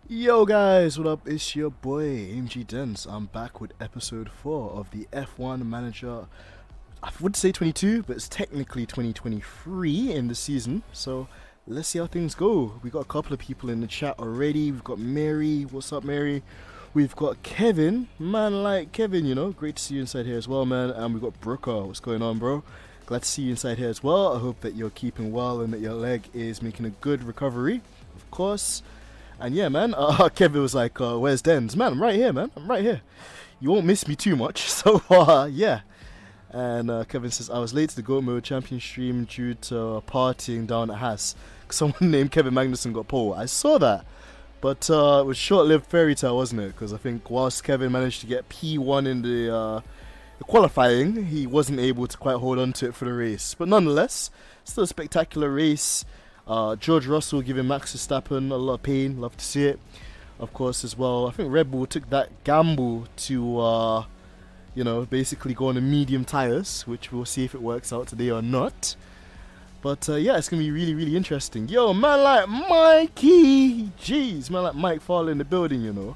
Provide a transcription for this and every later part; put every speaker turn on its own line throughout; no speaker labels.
Yo guys, what up? It's your boy AMG Dens. I'm back with episode 4 of the F1 Manager. I would say 22, but it's technically 2023 in the season. So let's see how things go. We got a couple of people in the chat already. We've got Mary. What's up, Mary? We've got Kevin. Man like Kevin, you know. Great to see you inside here as well, man. And we've got Brooker. What's going on, bro? Glad to see you inside here as well. I hope that you're keeping well and that your leg is making a good recovery, of course. And yeah, man, Kevin was like, where's Dens? Man, I'm right here, man. I'm right here. You won't miss me too much. So, yeah. And Kevin says, I was late to the Go Mode Champion stream due to partying down at Haas. Someone named Kevin Magnussen got pole. I saw that. But it was short-lived fairy tale, wasn't it? Because I think whilst Kevin managed to get P1 in the qualifying, he wasn't able to quite hold on to it for the race. But nonetheless, still a spectacular race. George Russell giving Max Verstappen a lot of pain. Love to see it. Of course, as well, I think Red Bull took that gamble to, basically go on the medium tyres, which we'll see if it works out today or not. But yeah, it's going to be really, really interesting. Yo, man like Mikey! Jeez, man like Mike Fowler in the building, you know.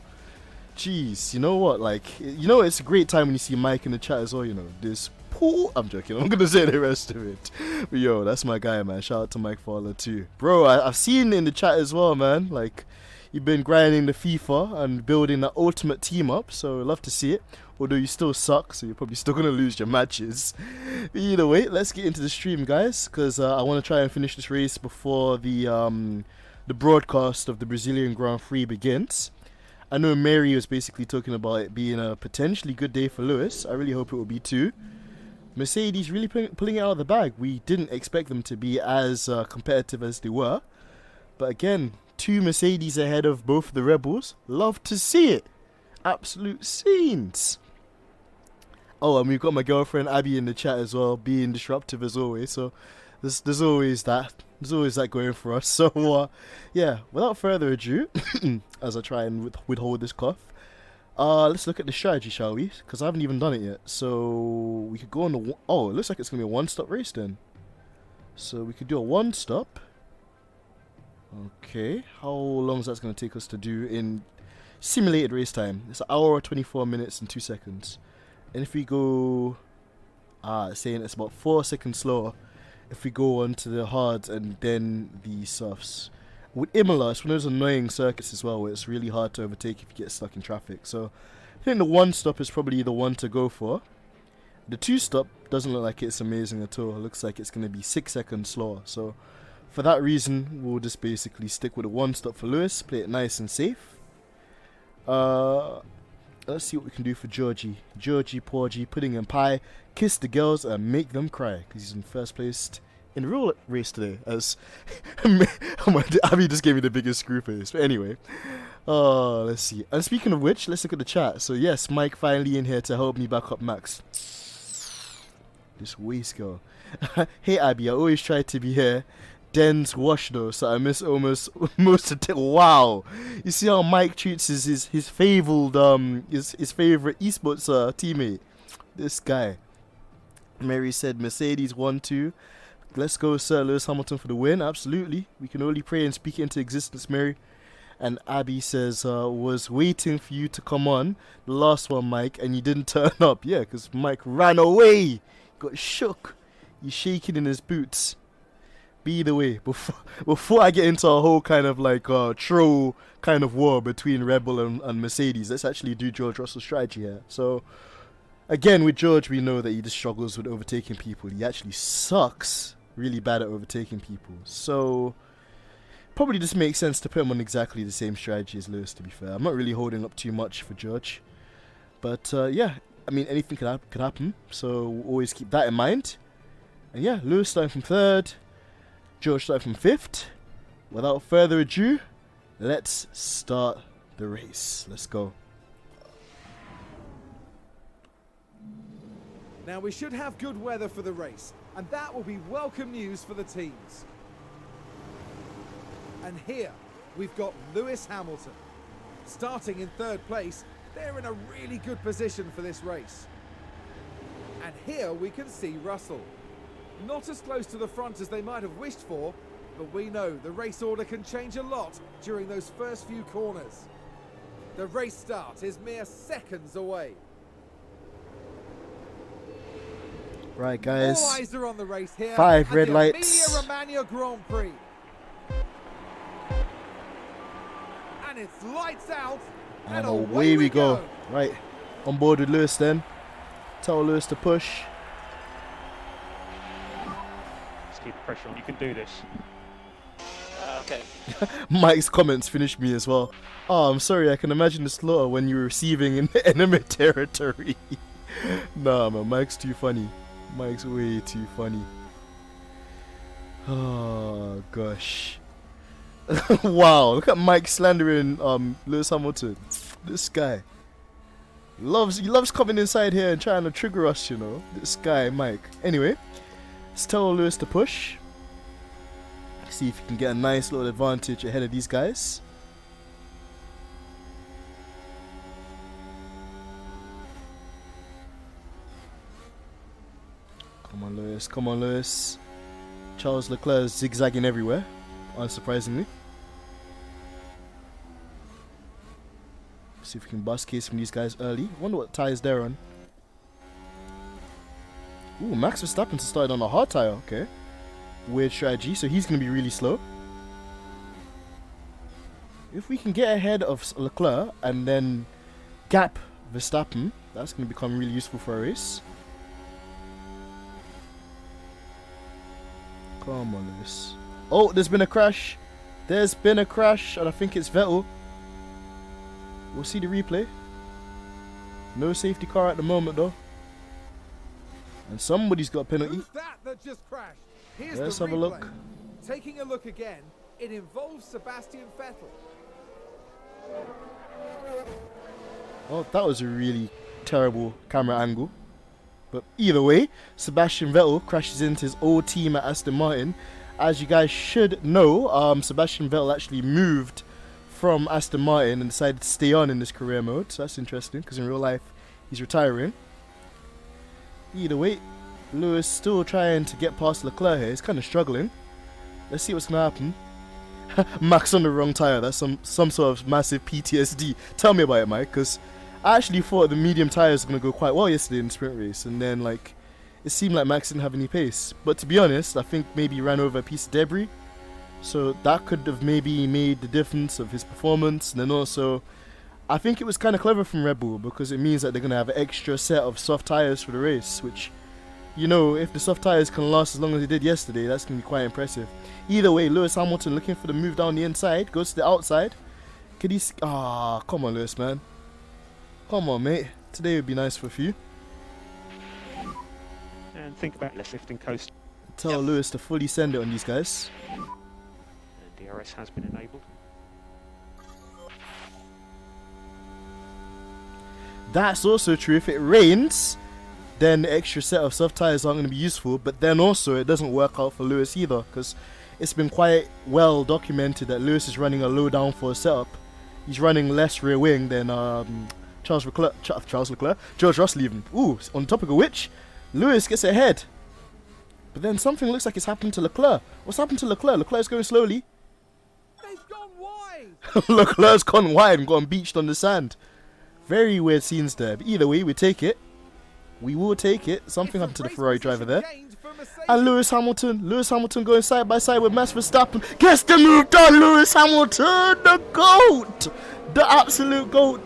Jeez, you know what? Like, it's a great time when you see Mike in the chat as well, you know. This pool. I'm joking. I'm going to say the rest of it. But yo, that's my guy, man. Shout out to Mike Fowler too. Bro, I've seen in the chat as well, man. Like, you've been grinding the FIFA and building that ultimate team up. So, love to see it. Although you still suck, so you're probably still going to lose your matches. But either way, let's get into the stream, guys. Because I want to try and finish this race before the broadcast of the Brazilian Grand Prix begins. I know Mary was basically talking about it being a potentially good day for Lewis. I really hope it will be too. Mercedes really pulling it out of the bag. We didn't expect them to be as competitive as they were. But again, 2 Mercedes ahead of both the Rebels. Love to see it. Absolute scenes. Oh, and we've got my girlfriend Abby in the chat as well, being disruptive as always. So there's always that. There's always that going for us. So, yeah, without further ado, as I try and withhold this cough, let's look at the strategy, shall we? Because I haven't even done it yet. So, we could go on the... Oh, it looks like it's going to be a one-stop race then. So, we could do a one-stop. Okay, how long is that going to take us to do in simulated race time? It's an hour, 24 minutes, and 2 seconds. And if we go... it's saying it's about 4 seconds slower if we go on to the hards and then the softs. With Imola, it's one of those annoying circuits as well where it's really hard to overtake if you get stuck in traffic. So I think the one stop is probably the one to go for. The 2 stop doesn't look like it's amazing at all. It looks like it's going to be 6 seconds slower. So for that reason, we'll just basically stick with the 1 stop for Lewis, play it nice and safe. Let's see what we can do for Georgie. Georgie, Porgy, Pudding and Pie. Kiss the girls and make them cry. Because he's in first place in the real race today. As Abby just gave me the biggest screw face. But anyway. Let's see. And speaking of which, let's look at the chat. So yes, Mike finally in here to help me back up Max. This waste girl. Hey Abby, I always try to be here. Den's wash though, so I miss almost most of the... Wow, you see how Mike treats his fabled his favorite esports teammate. This guy. Mary said Mercedes 1-2. Let's go, Sir Lewis Hamilton for the win. Absolutely, we can only pray and speak it into existence, Mary. And Abby says was waiting for you to come on the last one, Mike, and you didn't turn up. Yeah, because Mike ran away, got shook. He's shaking in his boots. Either way, before I get into a whole kind of like troll kind of war between Red Bull and Mercedes, let's actually do George Russell's strategy here. So, again, with George, we know that he just struggles with overtaking people. He actually sucks really bad at overtaking people. So, probably just makes sense to put him on exactly the same strategy as Lewis, to be fair. I'm not really holding up too much for George. But, yeah, I mean, anything could happen. So, we'll always keep that in mind. And yeah, Lewis starting from 3rd. George started from 5th. Without further ado, let's start the race. Let's go.
Now we should have good weather for the race, and that will be welcome news for the teams. And here we've got Lewis Hamilton. Starting in 3rd place, they're in a really good position for this race. And here we can see Russell. Not as close to the front as they might have wished for, but we know the race order can change a lot during those first few corners. The race start is mere seconds away.
Right,
All
guys.
eyes are on the race here.
5
at
red
the
lights.
Emilia-Romagna Grand Prix. And it's lights out.
And away we go. Right, on board with Lewis then. Tell Lewis to push.
Just keep the pressure on. You can do this. Okay.
Mike's comments finished me as well. Oh, I'm sorry, I can imagine the slaughter when you're receiving in enemy territory. Nah, man, Mike's too funny. Mike's way too funny. Oh, gosh. Wow, look at Mike slandering Lewis Hamilton. This guy. He loves coming inside here and trying to trigger us, you know. This guy, Mike. Anyway, let's tell Lewis to push. See if he can get a nice little advantage ahead of these guys. Come on, Lewis. Come on, Lewis. Charles Leclerc is zigzagging everywhere, unsurprisingly. See if we can bust case from these guys early. Wonder what tyres they're on. Ooh, Max Verstappen started on a hard tyre. Okay. Weird strategy. So he's going to be really slow. If we can get ahead of Leclerc and then gap Verstappen, that's going to become really useful for a race. Come on, Lewis. Oh, there's been a crash. There's been a crash, and I think it's Vettel. We'll see the replay. No safety car at the moment, though. And somebody's got a penalty.
Who's that just crashed? Here's
Let's
the
have a look.
Taking a look again, it involves Sebastian Vettel.
Oh, that was a really terrible camera angle. But either way, Sebastian Vettel crashes into his old team at Aston Martin. As you guys should know, Sebastian Vettel actually moved from Aston Martin and decided to stay on in this career mode. So that's interesting, because in real life, he's retiring. Either way, Lewis still trying to get past Leclerc here. He's kind of struggling. Let's see what's going to happen. Max on the wrong tyre. That's some sort of massive PTSD. Tell me about it, Mike, because I actually thought the medium tyres were going to go quite well yesterday in the sprint race. And then, like, it seemed like Max didn't have any pace. But to be honest, I think maybe he ran over a piece of debris. So that could have maybe made the difference of his performance. And then also, I think it was kind of clever from Red Bull, because it means that they're going to have an extra set of soft tyres for the race, which, you know, if the soft tyres can last as long as they did yesterday, that's going to be quite impressive. Either way, Lewis Hamilton looking for the move down the inside, goes to the outside. Could he... Ah, come on, Lewis, man. Come on, mate. Today would be nice for a few.
And think about left lifting coast.
Tell Lewis to fully send it on these guys.
And DRS has been enabled.
That's also true. If it rains, then the extra set of soft tyres aren't going to be useful. But then also, it doesn't work out for Lewis either, because it's been quite well documented that Lewis is running a low downforce setup. He's running less rear wing than George Russell even. Ooh, on the topic of which, Lewis gets ahead. But then something looks like it's happened to Leclerc. What's happened to Leclerc? Leclerc's going slowly.
They've gone wide.
Leclerc's gone wide and gotten beached on the sand. Very weird scenes there. But either way, we take it. We will take it. Something happened to the Ferrari driver there. And Lewis Hamilton going side by side with Max Verstappen. Gets the move done, Lewis Hamilton, the GOAT. The absolute GOAT.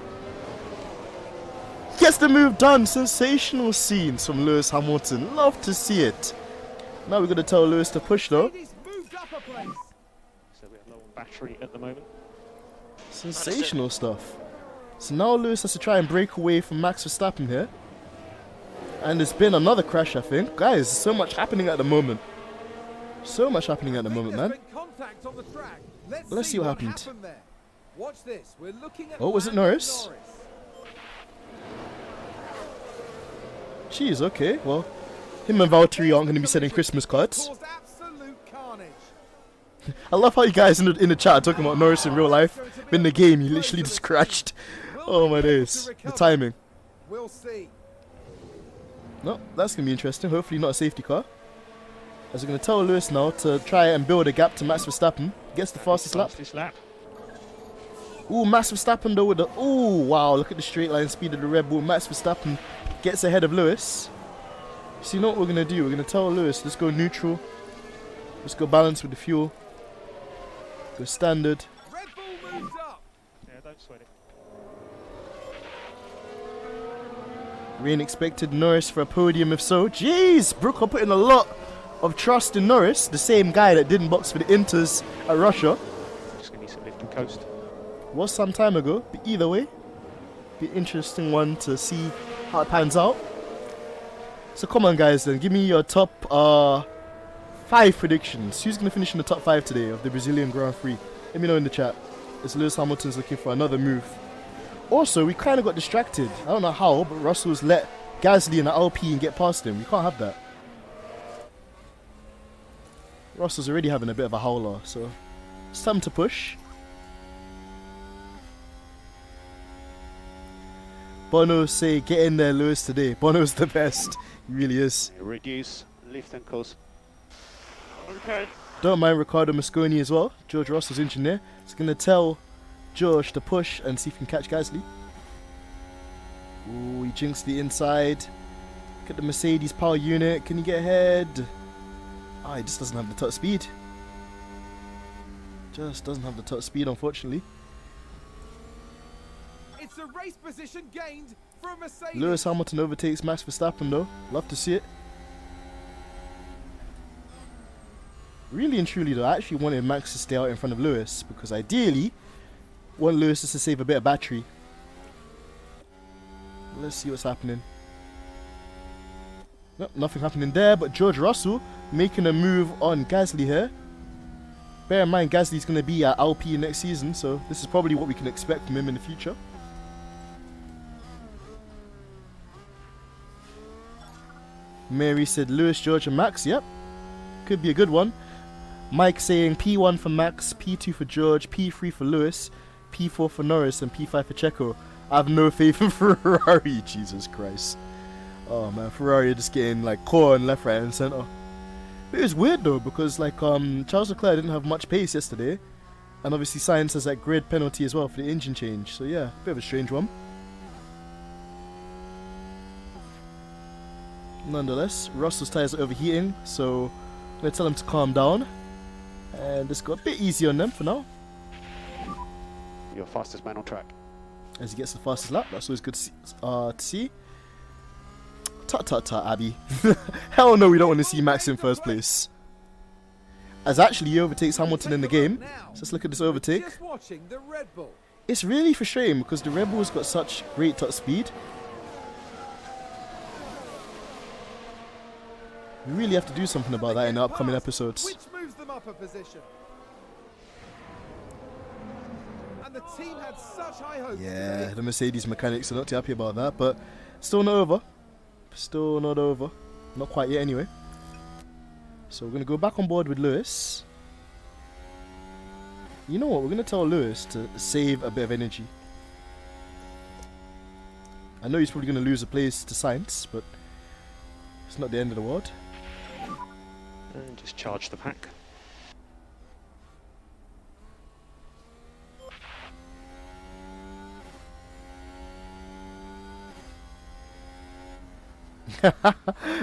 Gets the move done. Sensational scenes from Lewis Hamilton. Love to see it. Now we're going to tell Lewis to push though.
So we have
low on battery at the moment.
Sensational stuff. So now Lewis has to try and break away from Max Verstappen here. And there's been another crash, I think. Guys, so much happening at the moment. So much happening at the moment, man. Let's see what happened.
Watch this. We're looking at...
Oh, was it Norris? Jeez, okay. Well, him and Valtteri aren't going to be sending Christmas cards. I love how you guys in the chat are talking about Norris in real life. But in the game, he literally just crashed. Oh my days. The timing.
We'll see.
No, that's going to be interesting. Hopefully not a safety car. As we're going to tell Lewis now to try and build a gap to Max Verstappen. Gets the fastest lap. Ooh, Max Verstappen though with the... Ooh, wow, look at the straight line speed of the Red Bull. Max Verstappen gets ahead of Lewis. So you know what we're going to do? We're going to tell Lewis, let's go neutral. Let's go balance with the fuel. Go standard.
Red Bull moves up.
Yeah, don't sweat it.
Rain expected Norris for a podium if so. Jeez, Brooke are putting a lot of trust in Norris, the same guy that didn't box for the Inters at Russia.
Just gonna need some lift and coast.
Was some time ago, but either way, be an interesting one to see how it pans out. So come on guys then, give me your top 5 predictions. Who's going to finish in the top 5 today of the Brazilian Grand Prix? Let me know in the chat. As Lewis Hamilton's looking for another move. Also, we kind of got distracted. I don't know how, but Russell's let Gasly in the Alpine get past him. We can't have that. Russell's already having a bit of a howler, so it's time to push. Bono say, get in there, Lewis, today. Bono's the best. He really is.
Reduce, lift and coast. Okay.
Don't mind Riccardo Mosconi as well. George Russell's engineer. He's going to tell George to push and see if he can catch Gasly. Ooh, he jinxed the inside. Look at the Mercedes power unit. Can he get ahead? Ah, he just doesn't have the top speed. Just doesn't have the top speed, unfortunately.
It's a race position gained from Mercedes.
Lewis Hamilton overtakes Max Verstappen though. Love to see it. Really and truly though, I actually wanted Max to stay out in front of Lewis because ideally, I want Lewis just to save a bit of battery. Let's see what's happening. Nope, nothing happening there, but George Russell making a move on Gasly here. Bear in mind, Gasly's going to be at Alpine next season, so this is probably what we can expect from him in the future. Mary said Lewis, George and Max. Yep, could be a good one. Mike saying P1 for Max, P2 for George, P3 for Lewis, P4 for Norris and P5 for Checo. I have no faith in Ferrari. Jesus Christ. Oh man, Ferrari are just getting like corn left, right and centre. But it was weird though because like Charles Leclerc didn't have much pace yesterday, and obviously Sainz has that grid penalty as well for the engine change. So yeah, bit of a strange one. Nonetheless, Russell's tyres are overheating, so I'm going to tell him to calm down. And just go a bit easy on them for now.
Your fastest man on track.
As he gets the fastest lap, that's always good to see. Tut tut tut, Abby. Hell no, we don't want to see Max in first place. As actually he overtakes Hamilton in the game. So let's look at this overtake.
Just watching the Red Bull.
It's really frustrating because the Red Bull's got such great top speed. We really have to do something about that in the upcoming episodes.
Which moves them up a position. And the team had such high hopes.
Yeah, the Mercedes mechanics are not too happy about that, but still not over. Still not over. Not quite yet anyway. So we're going to go back on board with Lewis. You know what, we're going to tell Lewis to save a bit of energy. I know he's probably going to lose a place to Sainz, but it's not the end of the world.
And just charge the pack.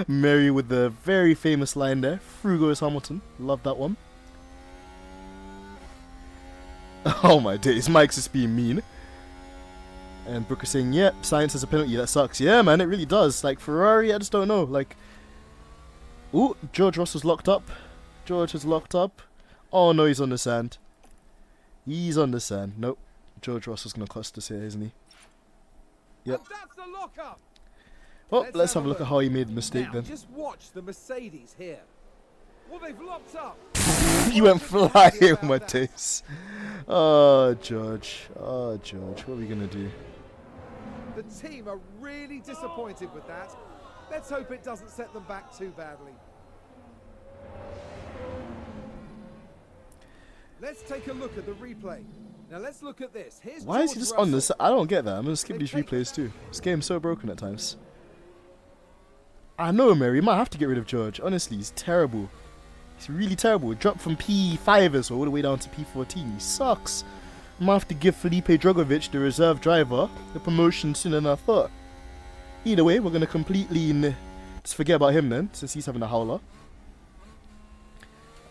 Mary with the very famous line there. Through goes Hamilton. Love that one. Oh my days, Mike's just being mean. And Brooke is saying, yep, Sainz has a penalty, that sucks. Yeah man, it really does. Like Ferrari, I just don't know. Like, ooh, George Russell's locked up. George is locked up. Oh no, he's on the sand. He's on the sand. Nope. George Russell's gonna cost us here, isn't he? Yep.
And that's the lockup.
Well, let's have a look at how he made the mistake
Now,
then.
just watch the Mercedes here. Well, they've locked up.
You went flying, my days. Oh, George. Oh, George. What are we going to do?
The team are really disappointed with that. Let's hope it doesn't set them back too badly. Let's take a look at the replay. Now let's look at this. Here's
Why is he
George
just
Russell.
on this? I don't get that. I'm going to skip these replays too. This game's so broken at times. I know, Mary. You might have to get rid of George. Honestly, he's terrible. He's really terrible. It dropped from P5 as well, all the way down to P14. He sucks. I'm gonna have to give Felipe Drogovic, the reserve driver, the promotion sooner than I thought. Either way, we're gonna completely just forget about him then, since he's having a howler.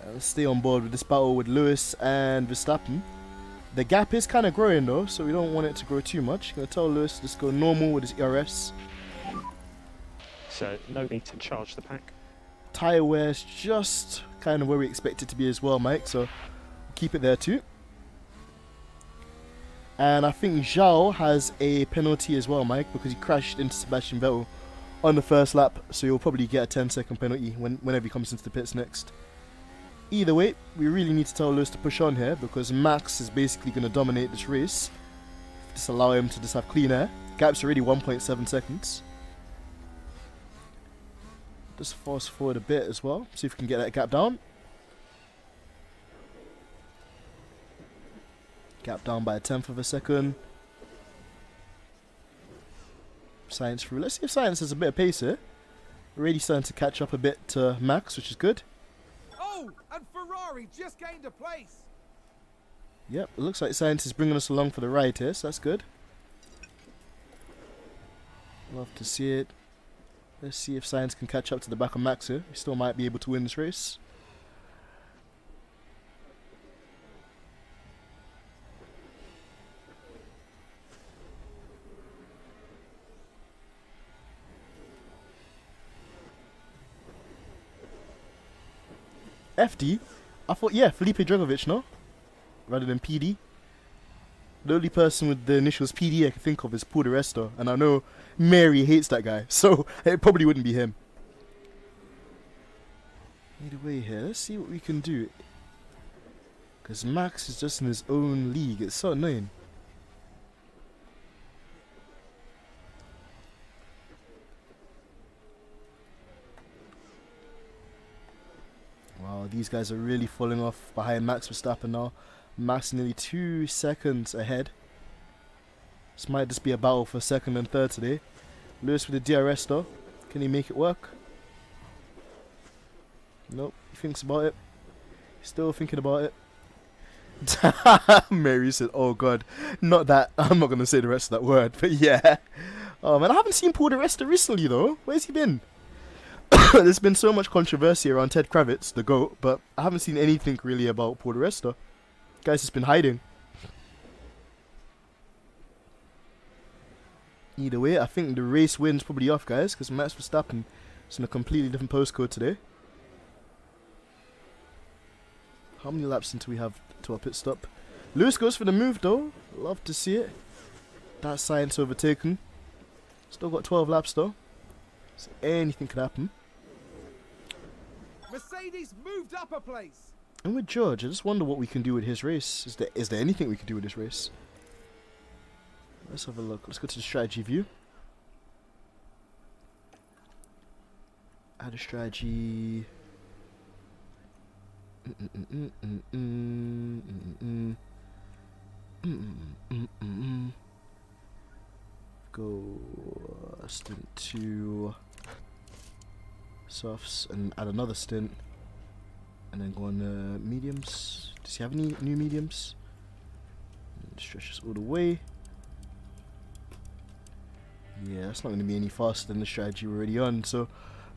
Let's stay on board with this battle with Lewis and Verstappen. The gap is kind of growing though, so we don't want it to grow too much. Gonna tell Lewis to just go normal with his ERS.
So no need to charge the pack.
Tyre wear is just kind of where we expect it to be as well, Mike, so keep it there too. And I think Zhao has a penalty as well, Mike, because he crashed into Sebastian Vettel on the first lap, so he'll probably get a 10-second penalty whenever he comes into the pits next. Either way, we really need to tell Lewis to push on here, because Max is basically going to dominate this race. Just allow him to just have clean air. Gap's already 1.7 seconds. Just fast forward a bit as well, see if we can get that gap down. Gap down by a 1/10 of a second. Science through. Let's see if Science has a bit of pace here. Already starting to catch up a bit to Max, which is good.
Oh, and Ferrari just gained a place.
Yep, it looks like Science is bringing us along for the ride here, so that's good. Love to see it. Let's see if Science can catch up to the back of Max here. He still might be able to win this race. FD? I thought, yeah, Felipe Drogovic, no? Rather than PD. The only person with the initials PD I can think of is Paul di Resta, and I know Mary hates that guy, so it probably wouldn't be him. Either way here, let's see what we can do. Because Max is just in his own league, it's so annoying. Wow, these guys are really falling off behind Max Verstappen now. Max nearly 2 seconds ahead. This might just be a battle for second and third today. Lewis with the DRS though. Can he make it work? Nope, he thinks about it. Still thinking about it. Mary said, oh god, not that. I'm not going to say the rest of that word, but yeah. Oh man, I haven't seen Paul di Resta recently though. Where's he been? There's been so much controversy around Ted Kravitz, the GOAT, but I haven't seen anything really about Paul di Resta. Guy's just been hiding. Either way, I think the race win's probably off, guys, because Max Verstappen is in a completely different postcode today. How many laps until we have to our pit stop? Lewis goes for the move, though. Love to see it. That Science overtaken. Still got 12 laps, though. So anything could happen.
Mercedes moved up a place.
And with George, I just wonder what we can do with his race. Is there anything we can do with his race? Let's have a look. Let's go to the strategy view. Add a strategy. Go stint 2 softs and add another stint. And then go on mediums. Does he have any new mediums? And stretch this all the way. Yeah, that's not going to be any faster than the strategy we're already on. So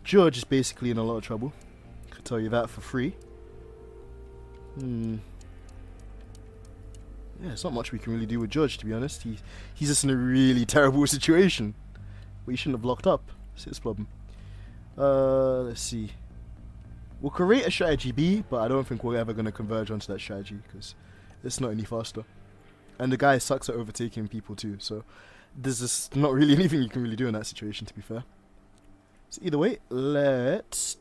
George is basically in a lot of trouble. I can tell you that for free. Yeah, there's not much we can really do with George, to be honest. He's just in a really terrible situation. But he shouldn't have locked up. That's his problem. Let's see. We'll create a strategy B, but I don't think we're ever going to converge onto that strategy because it's not any faster. And the guy sucks at overtaking people too, so there's just not really anything you can really do in that situation, to be fair. So either way, let's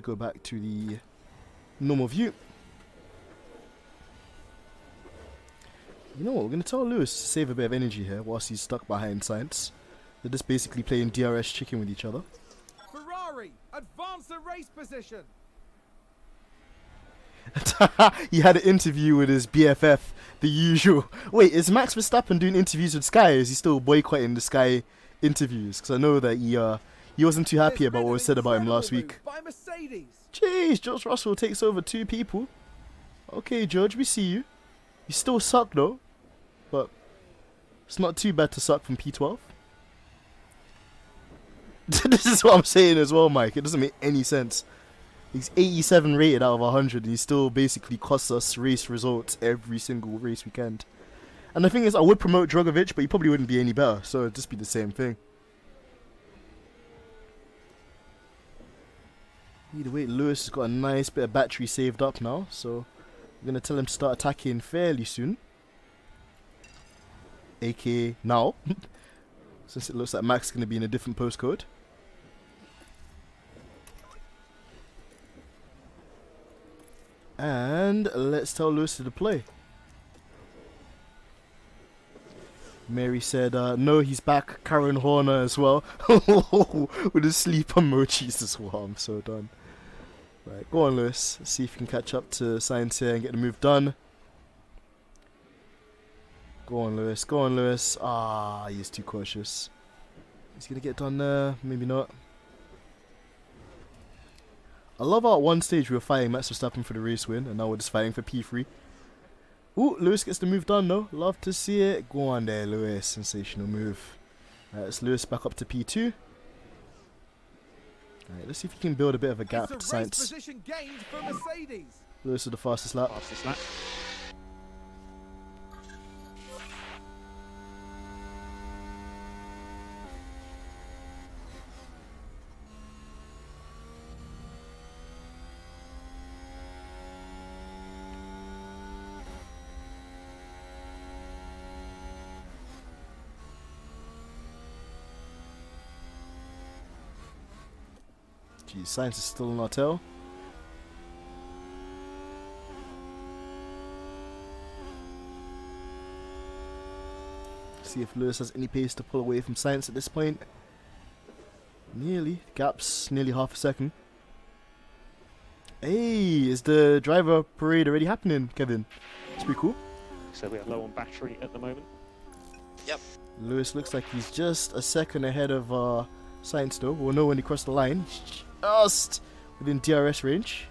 go back to the normal view. You know what, we're going to tell Lewis to save a bit of energy here whilst he's stuck behind Science. They're just basically playing DRS chicken with each other.
Ferrari, advance the race position.
He had an interview with his BFF, the usual. Wait, is Max Verstappen doing interviews with Sky? Or is he still boycotting the Sky interviews? Because I know that he wasn't too happy about what was said about him last week.
By Mercedes. Mercedes.
Jeez, George Russell takes over 2 people. Okay, George, we see you. You still suck though, but it's not too bad to suck from P12. This is what I'm saying as well, Mike. It doesn't make any sense. He's 87 rated out of 100 and he still basically costs us race results every single race weekend. And the thing is, I would promote Drogovic, but he probably wouldn't be any better, so it'd just be the same thing. Either way, Lewis has got a nice bit of battery saved up now, so I'm going to tell him to start attacking fairly soon. AKA now, since it looks like Max is going to be in a different postcode. And let's tell Lewis to deploy. Mary said, no, he's back. Karen Horner as well. With the sleep emojis as well. I'm so done. Right, go on, Lewis. Let's see if you can catch up to Science here and get the move done. Go on, Lewis. Go on, Lewis. Ah, he's too cautious. He's going to get done there. Maybe not. I love how at one stage we were fighting Max Verstappen for the race win, and now we're just fighting for P3. Ooh, Lewis gets the move done though. Love to see it. Go on there, Lewis. Sensational move. Alright, it's Lewis back up to P2. Alright, let's see if he can build a bit of a gap to Sainz.
Position gained for Mercedes.
Lewis with the fastest lap.
Fastest lap.
Geez, Sainz is still on our tail. See if Lewis has any pace to pull away from Sainz at this point. Nearly. Gap's nearly half a second. Hey, is the driver parade already happening, Kevin? It's pretty cool.
So we are low on battery at the moment.
Yep.
Lewis looks like he's just a second ahead of Sainz though. We'll know when he crossed the line. Just within DRS range.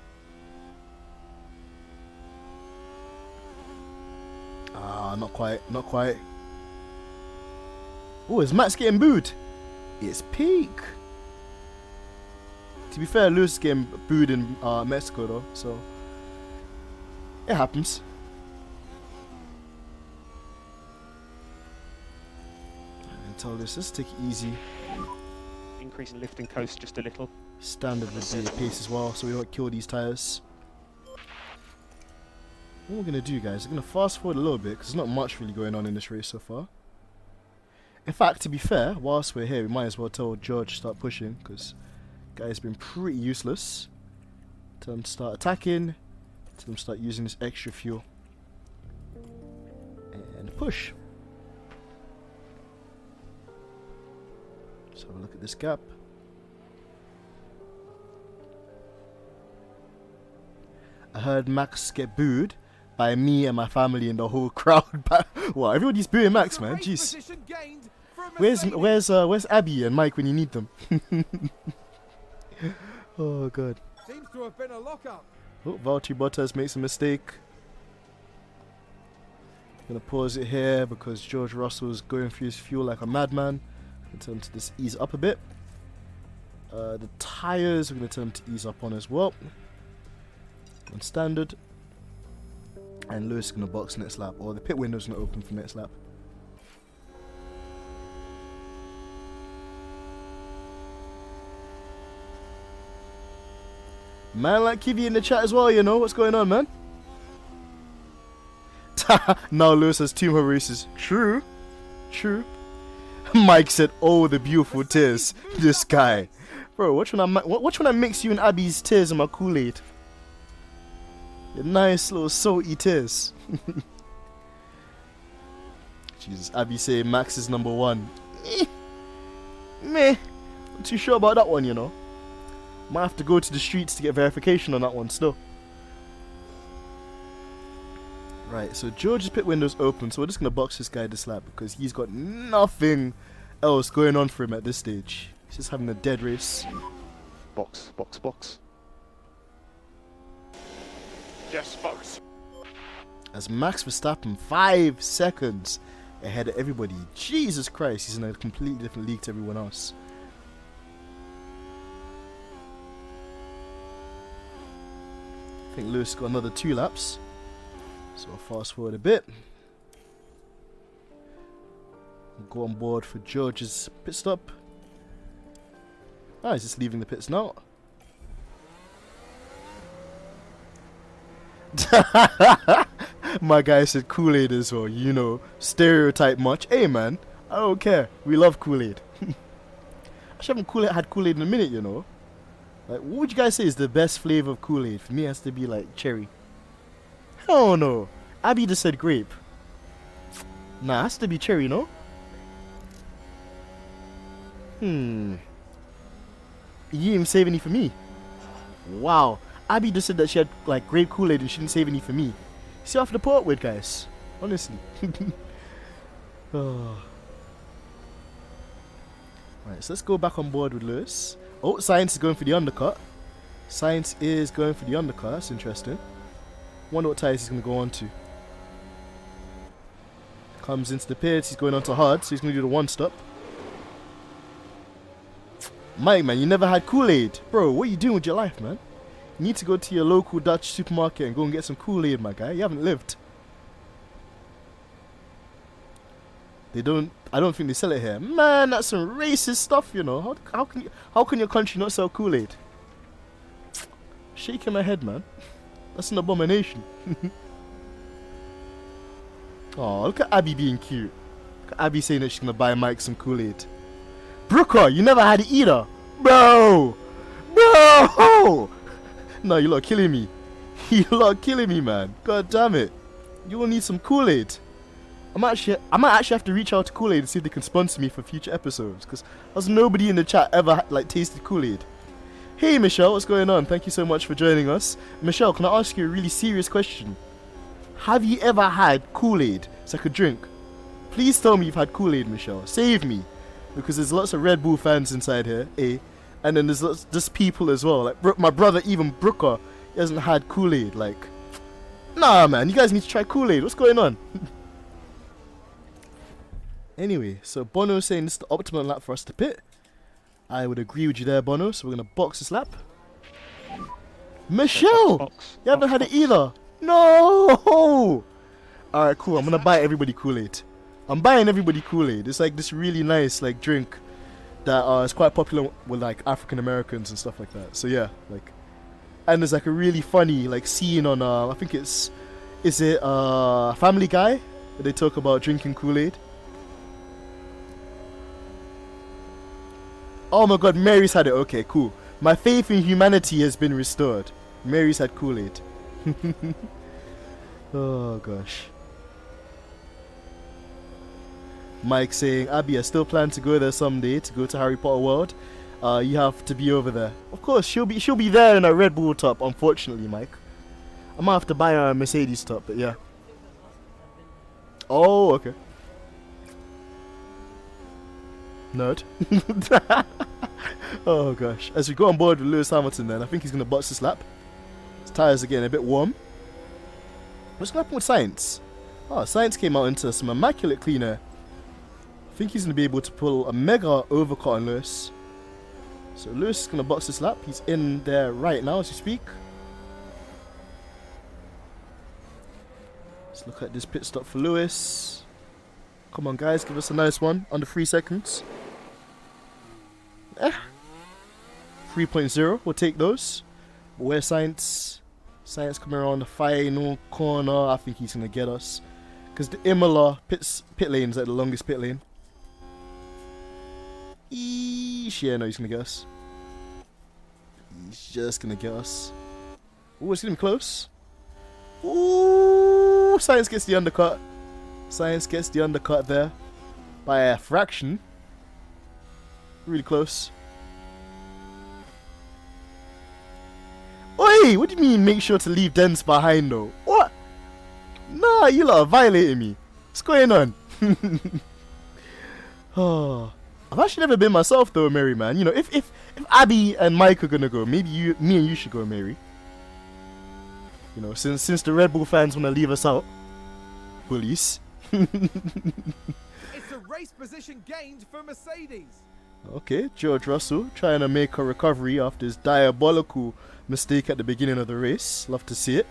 Ah, not quite, not quite. Oh, is Max getting booed? It's peak. To be fair, Lewis is getting booed in Mexico though, so it happens. And tell Lewis, let's take it easy.
Increase in lift and coast just a little.
Standard with the pace as well, so we don't kill these tires. What we're going to do, guys, we're going to fast forward a little bit, because there's not much really going on in this race so far. In fact, to be fair, whilst we're here, we might as well tell George to start pushing, because the guy's been pretty useless. Tell him to start attacking, tell him to start using this extra fuel. And push. Let's have a look at this gap. I heard Max get booed by me and my family and the whole crowd. Wow, everybody's booing Max, man. Jeez. Where's Abby and Mike when you need them? Oh god.
Seems to have been a lockup.
Oh, Valtteri Bottas makes a mistake. Gonna pause it here because George Russell's going through his fuel like a madman. Gonna tell him to just ease up a bit. The tires, we're gonna tell him to ease up on as well. On standard. And Lewis is going to box next lap, or the pit window's going to open for next lap. Man like Kiwi in the chat as well, you know what's going on, man. Now Lewis has 2 more races. True, true. Mike said, "Oh, the beautiful tears." This guy, bro. Watch when I mix you and Abby's tears in my Kool-Aid. A nice little salty tears. Jesus, Abby saying Max is number 1. Meh. Not too sure about that one, you know. Might have to go to the streets to get verification on that one still. Right, so George's pit window's open, so we're just going to box this guy this lap because he's got nothing else going on for him at this stage. He's just having a dead race.
Box, box, box. Just box.
As Max Verstappen 5 seconds ahead of everybody. Jesus Christ, he's in a completely different league to everyone else. I think Lewis got another 2 laps. So I'll fast forward a bit. Go on board for George's pit stop. Ah, he's just leaving the pits now. My guy said Kool-Aid as well, you know, stereotype much. Hey man, I don't care. We love Kool-Aid. Actually, I haven't had Kool-Aid in a minute, you know. Like, what would you guys say is the best flavor of Kool-Aid? For me, it has to be like cherry. Hell no. Abby just said grape. Nah, it has to be cherry, no? You didn't even save any for me. Wow. Abby just said that she had like grape Kool-Aid and she didn't save any for me. See off the port with, guys. Honestly. Oh. Right, so let's go back on board with Lewis. Oh, Science is going for the undercut. Science is going for the undercut. That's interesting. Wonder what tires he's going to go on to. Comes into the pits. He's going on to hard, so he's going to do the one stop. Mike, man, you never had Kool-Aid. Bro, what are you doing with your life, man? You need to go to your local Dutch supermarket and go and get some Kool-Aid, my guy. You haven't lived. I don't think they sell it here. Man, that's some racist stuff, you know. How can your country not sell Kool-Aid? Shaking my head, man. That's an abomination. Oh, look at Abby being cute. Look at Abby saying that she's gonna buy Mike some Kool-Aid. Brooker, you never had it either. Bro! No, you lot killing me. You lot killing me, man. God damn it. You will need some Kool-Aid. I might actually have to reach out to Kool-Aid and see if they can sponsor me for future episodes, because there's nobody in the chat ever like tasted Kool-Aid. Hey Michelle, what's going on? Thank you so much for joining us. Michelle, can I ask you a really serious question? Have you ever had Kool-Aid? It's like a drink. Please tell me you've had Kool-Aid, Michelle. Save me. Because there's lots of Red Bull fans inside here, and then there's lots just people as well. Like my brother, even Brooker, he hasn't had Kool-Aid. Like, nah, man, you guys need to try Kool-Aid. What's going on? Anyway, so Bono's saying this is the optimal lap for us to pit. I would agree with you there, Bono. So we're gonna box this lap. Michelle, you haven't had it either. No. All right, cool. I'm gonna buy everybody Kool-Aid. I'm buying everybody Kool-Aid. It's like this really nice like drink that is quite popular with like African Americans and stuff like that. So yeah, like, and there's like a really funny like scene on I think is it Family Guy where they talk about drinking Kool-Aid. Oh my God, Mary's had it. Okay, cool. My faith in humanity has been restored. Mary's had Kool-Aid. Oh gosh. Mike saying, Abby, I still plan to go there someday to go to Harry Potter World. You have to be over there. Of course, she'll be there in a Red Bull top, unfortunately, Mike. I might have to buy her a Mercedes top, but yeah. Oh, okay. Nerd. Oh gosh. As we go on board with Lewis Hamilton then, I think he's going to box this lap. His tyres are getting a bit warm. What's going to happen with Science? Oh, Science came out into some immaculate cleaner. I think he's going to be able to pull a mega overcut on Lewis. So Lewis is going to box this lap. He's in there right now as we speak. Let's look at this pit stop for Lewis. Come on guys, give us a nice one. Under 3 seconds. 3.0, we'll take those. But where's Science? Science coming around the final corner. I think he's going to get us. Because the Imola pit lane is like the longest pit lane. Eesh, yeah, no, he's going to get us. He's just going to get us. Ooh, it's going to be close. Ooh, Science gets the undercut. Science gets the undercut there. By a fraction. Really close. Oi, what do you mean make sure to leave dents behind though? What? Nah, you lot are violating me. What's going on? Oh, I've actually never been myself though, Mary, man. You know, if Abby and Mike are gonna go, maybe me and you should go, Mary. You know, since the Red Bull fans want to leave us out, bullies.
It's a race position gained for Mercedes.
Okay, George Russell trying to make a recovery after his diabolical mistake at the beginning of the race. Love to see it.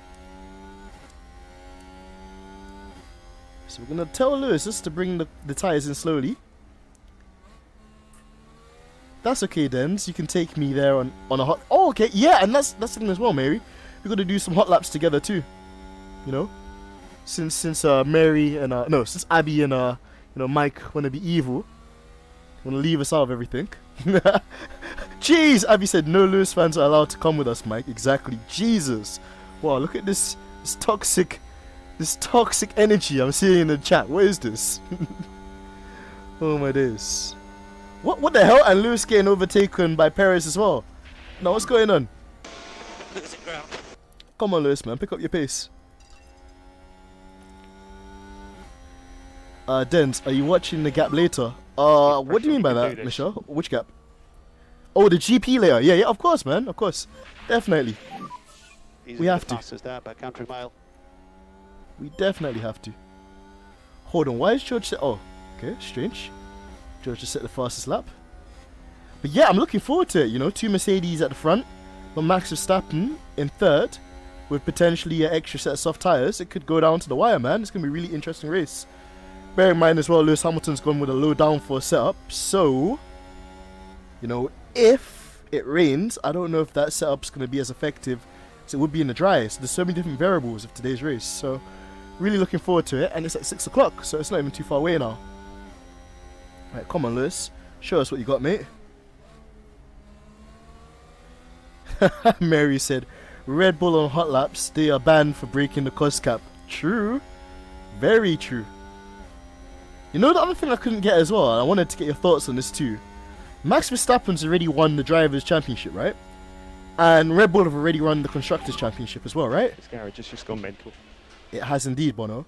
So we're gonna tell Lewis just to bring the tyres in slowly. That's okay, Dens. You can take me there on a hot. Oh, okay, yeah, and that's the thing as well, Mary. We're gonna do some hot laps together too. You know, since Mary and since Abby and Mike wanna be evil, wanna leave us out of everything. Jeez, Abby said no Lewis fans are allowed to come with us, Mike. Exactly. Jesus. Wow, look at this toxic energy I'm seeing in the chat. What is this? Oh my days. What the hell? And Lewis getting overtaken by Perez as well. Now what's going on?
Losing ground.
Come on, Lewis, man, pick up your pace. Dens, are you watching the gap later? What do you mean by that, Michelle? Which gap? Oh, the GP layer. Yeah, of course, man. Of course. Definitely. We have to.
There by country mile.
We definitely have to. Hold on, why is George set? Oh, okay, strange. George just set the fastest lap. But yeah, I'm looking forward to it, you know. 2 Mercedes at the front, but Max Verstappen in third, with potentially an extra set of soft tyres. It could go down to the wire, man. It's going to be a really interesting race. Bear in mind as well, Lewis Hamilton's gone with a low downforce setup, so, you know, if it rains, I don't know if that setup's going to be as effective as it would be in the dry. So there's so many different variables of today's race, so really looking forward to it, and it's at 6 o'clock, so it's not even too far away now. Right, come on, Lewis. Show us what you got, mate. Mary said, Red Bull on hot laps, they are banned for breaking the cost cap. True. Very true. You know the other thing I couldn't get as well, and I wanted to get your thoughts on this too. Max Verstappen's already won the Drivers' Championship, right? And Red Bull have already won the Constructors' Championship as well, right?
This garage has just gone mental.
It has indeed, Bono.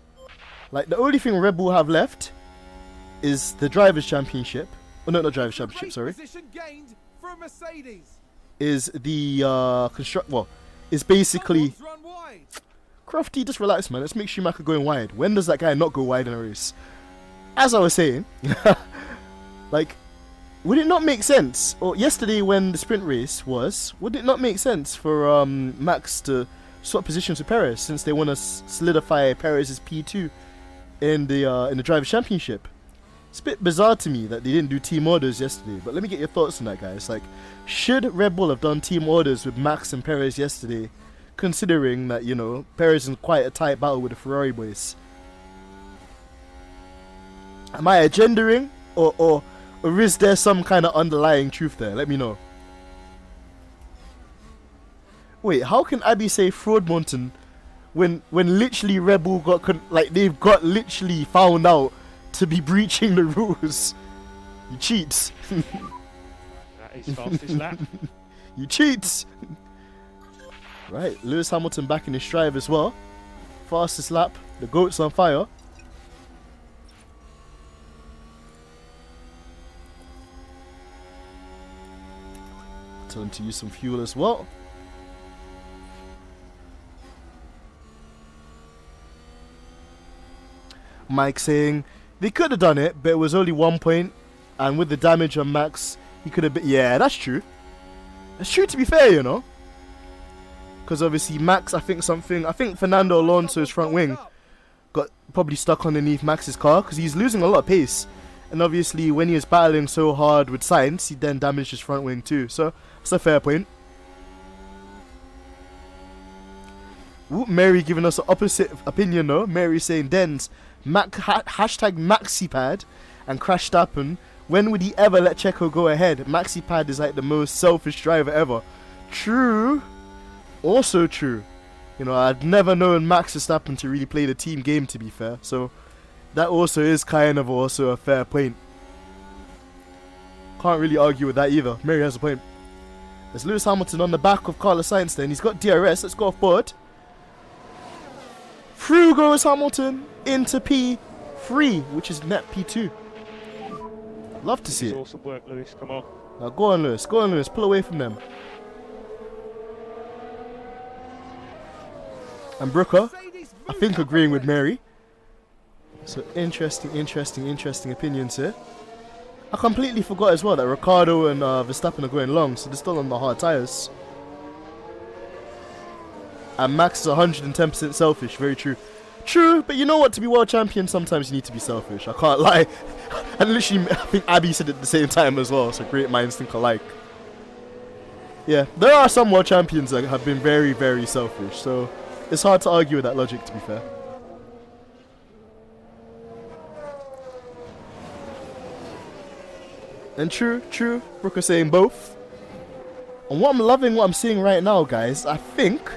Like, the only thing Red Bull have left is the Drivers' Championship. Oh, no, not Drivers' Championship, sorry.
Position gained for Mercedes.
Is the is basically...
Run wide.
Crofty, just relax, man. Let's make Schumacher going wide. When does that guy not go wide in a race? As I was saying, like, would it not make sense, or yesterday when the sprint race was, would it not make sense for Max to swap positions with Perez, since they want to solidify Perez's P2 in the Drivers' Championship? It's a bit bizarre to me that they didn't do team orders yesterday, but let me get your thoughts on that, guys. Like, should Red Bull have done team orders with Max and Perez yesterday, considering that, you know, Perez is in quite a tight battle with the Ferrari boys? Am I agendering, or is there some kind of underlying truth there? Let me know. Wait, how can Abby say fraud mountain when literally Red Bull they've got literally found out to be breaching the rules? You cheats.
That is fastest lap.
You cheats. Right, Lewis Hamilton back in his drive as well. Fastest lap. The goat's on fire. Tell him to use some fuel as well. Mike saying they could have done it, but it was only 1 point, and with the damage on Max, he could have been. Yeah, that's true. That's true, to be fair, you know. Because obviously Max, I think Fernando Alonso's front wing got probably stuck underneath Max's car because he's losing a lot of pace. And obviously when he was battling so hard with Sainz, he then damaged his front wing too. So that's a fair point. Ooh, Mary giving us an opposite opinion though. Mary saying, Dens, hashtag MaxiPad and Crash Stappen. When would he ever let Checo go ahead? MaxiPad is like the most selfish driver ever. True. Also true. You know, I'd never known Max Verstappen to really play the team game, to be fair. So that also is kind of also a fair point. Can't really argue with that either. Mary has a point. There's Lewis Hamilton on the back of Carlos Sainz then. He's got DRS. Let's go off board. Through goes Hamilton into P3, which is net P2. Love to see it.
Awesome work, Lewis. Come on.
Now go on, Lewis. Go on, Lewis. Pull away from them. and Brooker,
Mercedes
I
move
think,
up
agreeing
a
with
place.
Mary. So interesting opinions here. I completely forgot as well that Ricardo and Verstappen are going long, so they're still on the hard tyres. And Max is 110% selfish, very true. True, but you know what? To be world champion, sometimes you need to be selfish. I can't lie. And literally, I think Abby said it at the same time as well, so great minds think alike. Yeah, there are some world champions that have been very, very selfish, so it's hard to argue with that logic, to be fair. And true, Brooker saying both. And what I'm loving, what I'm seeing right now, guys, I think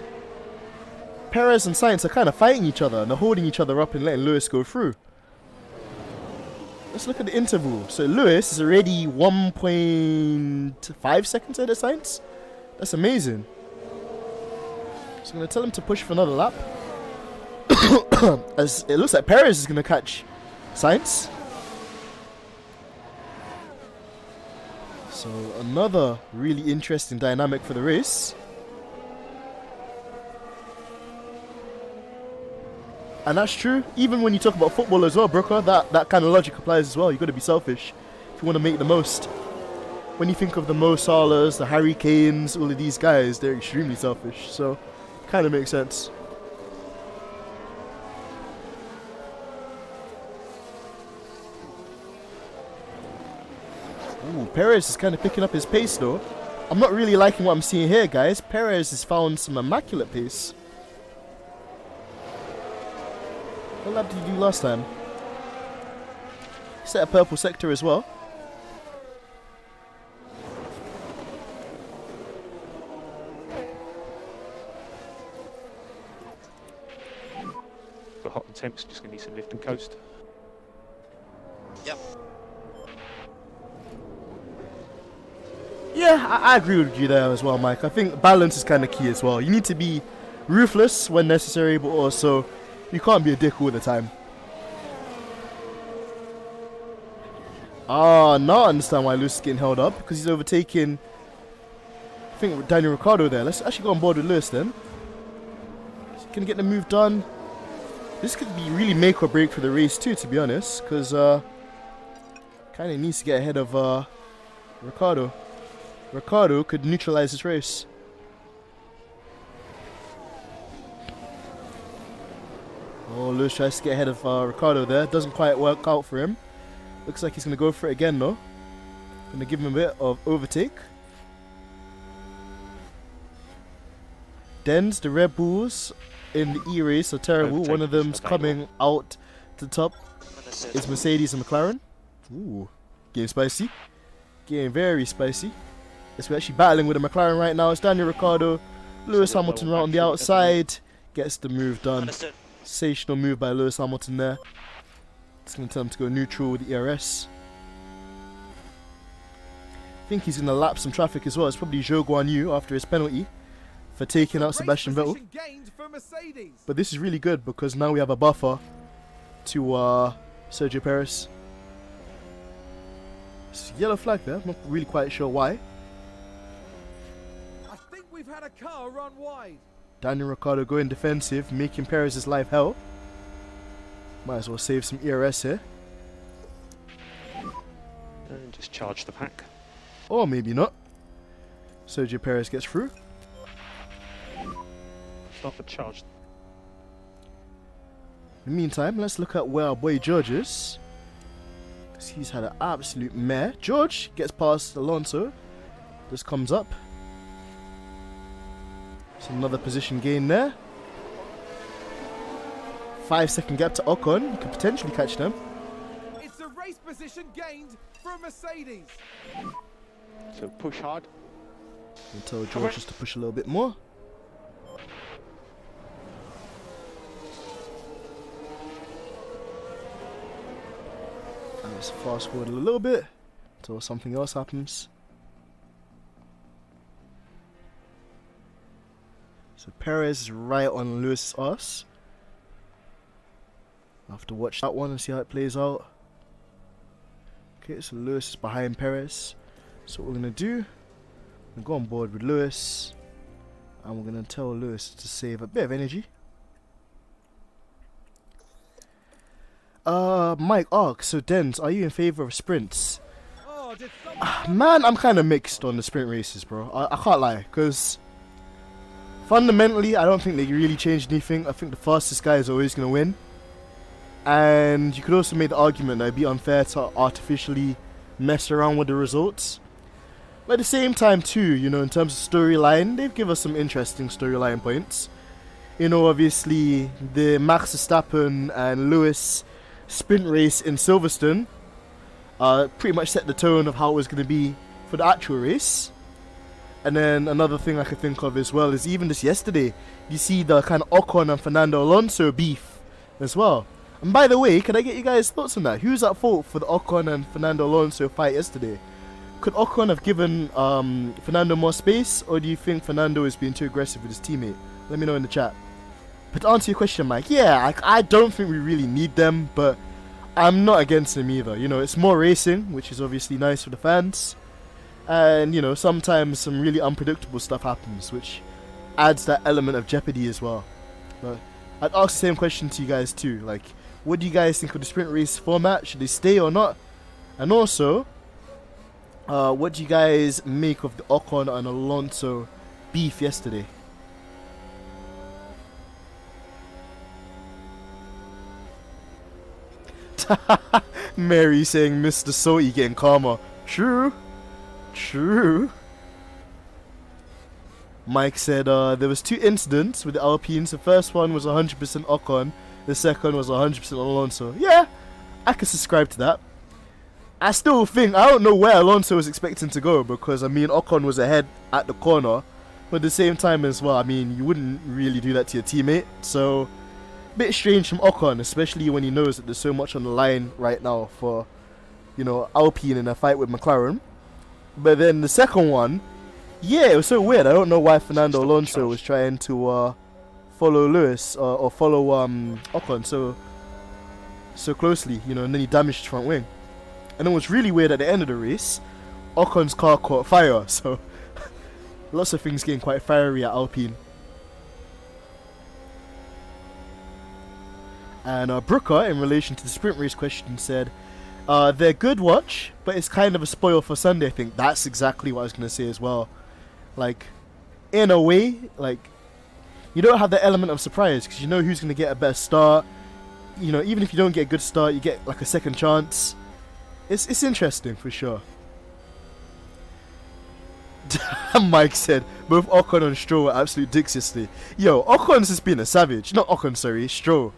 Perez and Sainz are kind of fighting each other and they're holding each other up and letting Lewis go through. Let's look at the interval. So Lewis is already 1.5 seconds ahead of Sainz. That's amazing. So I'm going to tell him to push for another lap. As it looks like Perez is going to catch Sainz. So another really interesting dynamic for the race. And that's true, even when you talk about football as well, Brooker, that kind of logic applies as well. You've got to be selfish if you want to make the most. When you think of the Mo Salahs, the Harry Kanes, all of these guys, they're extremely selfish. So, kind of makes sense. Ooh, Perez is kind of picking up his pace though. I'm not really liking what I'm seeing here, guys. Perez has found some immaculate pace. What lap did you do last time? Set a purple sector as well.
For hot and temps, just going to need some lift and coast.
Yep.
Yeah, I agree with you there as well, Mike. I think balance is kind of key as well. You need to be ruthless when necessary, but also you can't be a dick all the time. Now I understand why Lewis is getting held up, because he's overtaking, I think, Daniel Ricciardo there. Let's actually go on board with Lewis then. Can get the move done. This could be really make or break for the race too, to be honest, because kind of needs to get ahead of Ricciardo. Ricciardo could neutralize this race. Oh, Lewis tries to get ahead of Ricciardo there. Doesn't quite work out for him. Looks like he's going to go for it again though. Going to give him a bit of overtake. Dens, the Red Bulls in the E-race are terrible.
Overtake
One of them's
is
coming out to the top. It's Mercedes and McLaren. Ooh, getting spicy. Getting very spicy. Yes, we're actually battling with the McLaren right now. It's Daniel Ricciardo. Lewis Hamilton right on the outside. Gets the move done. Sensational move by Lewis Hamilton there. It's going to tell him to go neutral with the ERS. I think he's going to lap some traffic as well. It's probably Zhou Guanyu after his penalty for taking out Sebastian Vettel. But this is really good because now we have a buffer to Sergio Perez. It's a yellow flag there. I'm not really quite sure why.
I think we've had a car run wide.
Daniel Ricciardo going defensive, making Perez's life hell. Might as well save some ERS here.
And just charge the pack.
Or maybe not. Sergio Perez gets through.
Stop and charge.
In the meantime, let's look at where our boy George is. Because he's had an absolute mare. George gets past Alonso. This comes up. It's another position gain there. 5-second gap to Ocon. You could potentially catch them.
It's a race position gained for Mercedes.
So push hard.
And tell George just to push a little bit more. And let's fast forward a little bit until something else happens. So Perez is right on Lewis' arse. I'll have to watch that one and see how it plays out. Okay, so Lewis is behind Perez. So what we're going to do, we'll go on board with Lewis. And we're going to tell Lewis to save a bit of energy. Mike asks, so Dens, are you in favor of sprints?
Oh, did someone...
Man, I'm kind of mixed on the sprint races, bro. I can't lie, because fundamentally, I don't think they really changed anything. I think the fastest guy is always going to win. And you could also make the argument that it'd be unfair to artificially mess around with the results. But at the same time, too, you know, in terms of storyline, they've given us some interesting storyline points. You know, obviously, the Max Verstappen and Lewis sprint race in Silverstone pretty much set the tone of how it was going to be for the actual race. And then another thing I could think of as well is even just yesterday, you see the kind of Ocon and Fernando Alonso beef as well. And by the way, can I get you guys' thoughts on that? Who's at fault for the Ocon and Fernando Alonso fight yesterday? Could Ocon have given Fernando more space, or do you think Fernando is being too aggressive with his teammate? Let me know in the chat. But to answer your question, Mike, yeah, I don't think we really need them, but I'm not against them either. You know, it's more racing, which is obviously nice for the fans. And, you know, sometimes some really unpredictable stuff happens, which adds that element of jeopardy as well. But I'd ask the same question to you guys too. Like, what do you guys think of the sprint race format? Should they stay or not? And also, what do you guys make of the Ocon and Alonso beef yesterday? Mary saying Mr. Salty getting calmer. True. True. Mike said there was 2 incidents with the Alpines. The first one was 100% Ocon. The second was 100% Alonso. Yeah, I can subscribe to that. I still think, I don't know where Alonso was expecting to go, because I mean Ocon was ahead at the corner, but at the same time as well, I mean you wouldn't really do that to your teammate. So bit strange from Ocon, especially when he knows that there's so much on the line right now for, you know, Alpine in a fight with McLaren. But then the second one, yeah, it was so weird. I don't know why Fernando Alonso was trying to follow Lewis or follow Ocon so closely, you know, and then he damaged his front wing. And it was really weird at the end of the race, Ocon's car caught fire, so lots of things getting quite fiery at Alpine. And Brooker, in relation to the sprint race question, said, they're good watch, but it's kind of a spoil for Sunday. I think that's exactly what I was going to say as well. Like, in a way, like, you don't have the element of surprise, because you know who's going to get a better start. You know, even if you don't get a good start, you get like a second chance. It's interesting for sure. Mike said both Ocon and Stroll were absolute dicks yesterday. Yo, Ocon's just been a savage. Not Ocon, sorry, Stroll.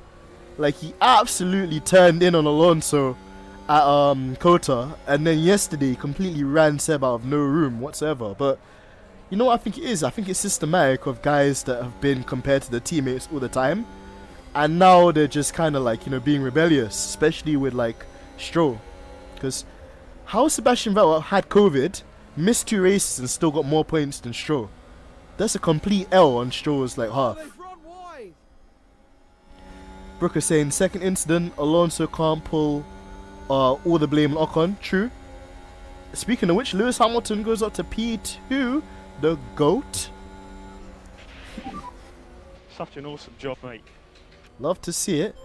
Like, he absolutely turned in on Alonso at Kota, and then yesterday he completely ran Seb out of no room whatsoever. But you know what I think it is? I think it's systematic of guys that have been compared to their teammates all the time, and now they're just kind of like, you know, being rebellious, especially with like Stroll. Because how Sebastian Vettel had COVID, missed 2 races and still got more points than Stroll? That's a complete L on Stroll's like half.
They've run wide.
Brooker saying second incident, Alonso can't pull all the blame on Ocon. True. Speaking of which, Lewis Hamilton goes up to P2, the GOAT.
Such an awesome job, mate.
Love to see it.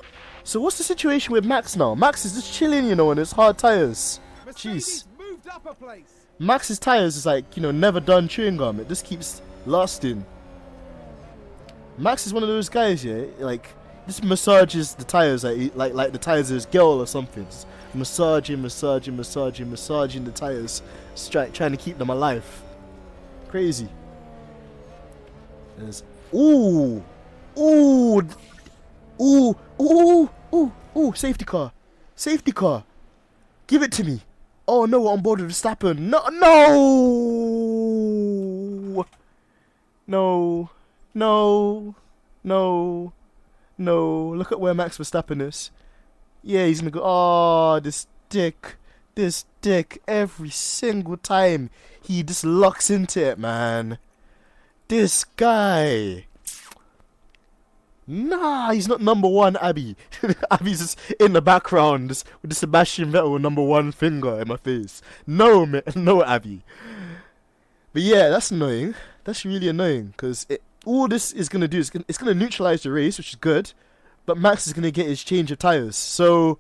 So what's the situation with Max now? Max is just chilling, you know, on his hard tires. Jeez.
Mercedes moved up a place.
Max's tires is like, you know, never done chewing gum. It just keeps lasting. Max is one of those guys, yeah, like, just massages the tires like the tires are his girl or something. Just massaging the tires, trying to keep them alive. Crazy. There's ooh, safety car, give it to me. Oh no, we're on board with Verstappen. No, look at where Max Verstappen is. Yeah, he's gonna go. Oh, this dick, every single time he just locks into it, man. This guy. Nah, he's not number 1, Abby. Abby's just in the background just with the Sebastian Vettel number 1 finger in my face. No, man, no, Abby. But yeah, that's annoying. That's really annoying, because all this is going to do is it's going to neutralize the race, which is good, but Max is going to get his change of tires. So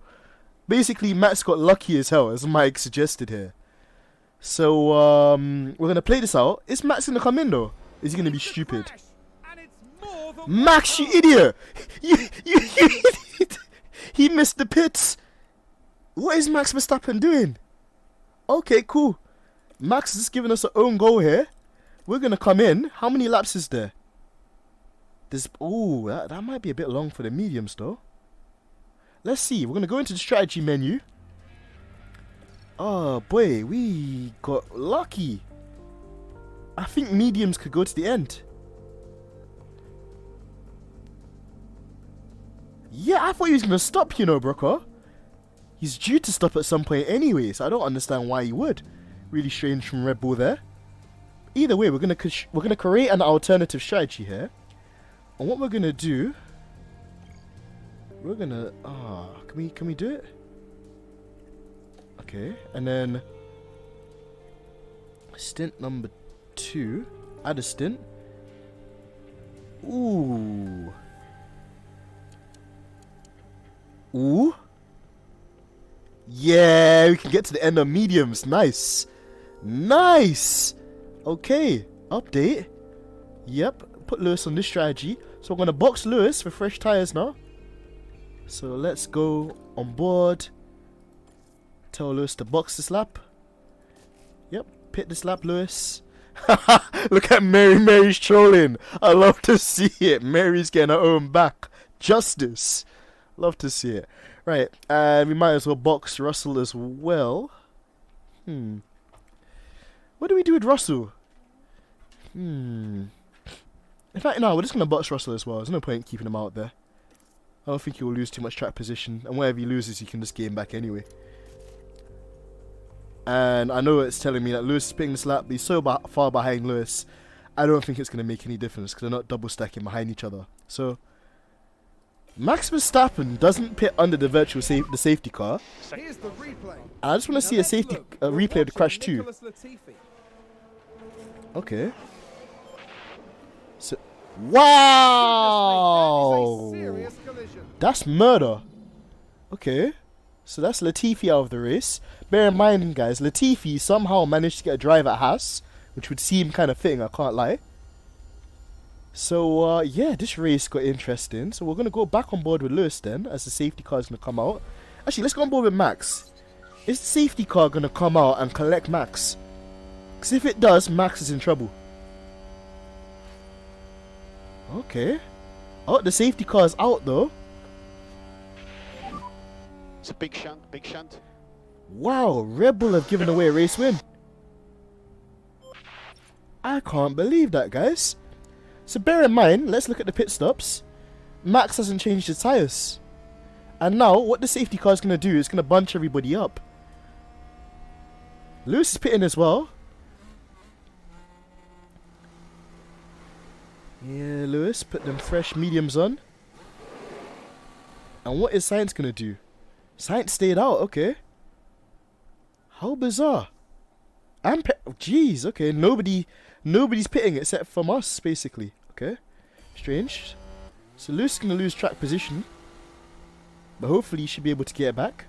basically Max got lucky as hell, as Mike suggested here. So we're gonna play this out. Is Max gonna come in though? Is he gonna be stupid? Max, you idiot! You he missed the pits. What is Max Verstappen doing? Okay, cool. Max is giving us our own goal here. We're gonna come in. How many laps is there? There's that might be a bit long for the mediums though. Let's see. We're gonna go into the strategy menu. Oh boy, we got lucky. I think mediums could go to the end. Yeah, I thought he was gonna stop, you know, Brooker. He's due to stop at some point anyway, so I don't understand why he would. Really strange from Red Bull there. Either way, we're gonna create an alternative strategy here, and what we're gonna do, we're gonna can we do it? Okay, and then stint number 2. Add a stint. Ooh. Yeah, we can get to the end of mediums. Nice. Okay, update. Yep, put Lewis on this strategy. So we're gonna box Lewis for fresh tires now. So let's go on board. Tell Lewis to box this lap. Yep, pit this lap, Lewis. Look at Mary's trolling. I love to see it. Mary's getting her own back. Justice. Love to see it. Right, and we might as well box Russell as well. What do we do with Russell? In fact, no, we're just going to box Russell as well. There's no point in keeping him out there. I don't think he will lose too much track position. And whatever he loses, he can just gain back anyway. And I know it's telling me that Lewis is picking this lap, but he's so far behind Lewis. I don't think it's going to make any difference because they're not double stacking behind each other. So Max Verstappen doesn't pit under the the safety car.
Here's the replay.
I just want to see a safety replay of the crash too. Okay. So, wow! That's murder. Okay. So that's Latifi out of the race. Bear in mind, guys, Latifi somehow managed to get a drive at Haas, which would seem kind of fitting, I can't lie. So, yeah, this race got interesting. So we're going to go back on board with Lewis then, as the safety car is going to come out. Actually, let's go on board with Max. Is the safety car going to come out and collect Max? Because if it does, Max is in trouble. Okay. Oh, the safety car is out though.
It's a big shunt.
Wow, Red Bull have given away a race win. I can't believe that, guys. So bear in mind, let's look at the pit stops. Max hasn't changed his tyres. And now, what the safety car is going to do is going to bunch everybody up. Lewis is pitting as well. Yeah, Lewis, put them fresh mediums on. And what is Sainz going to do? Sainz stayed out, okay. How bizarre. Jeez, okay, nobody's pitting except from us, basically. Okay, strange. So Lewis is going to lose track position. But hopefully he should be able to get it back.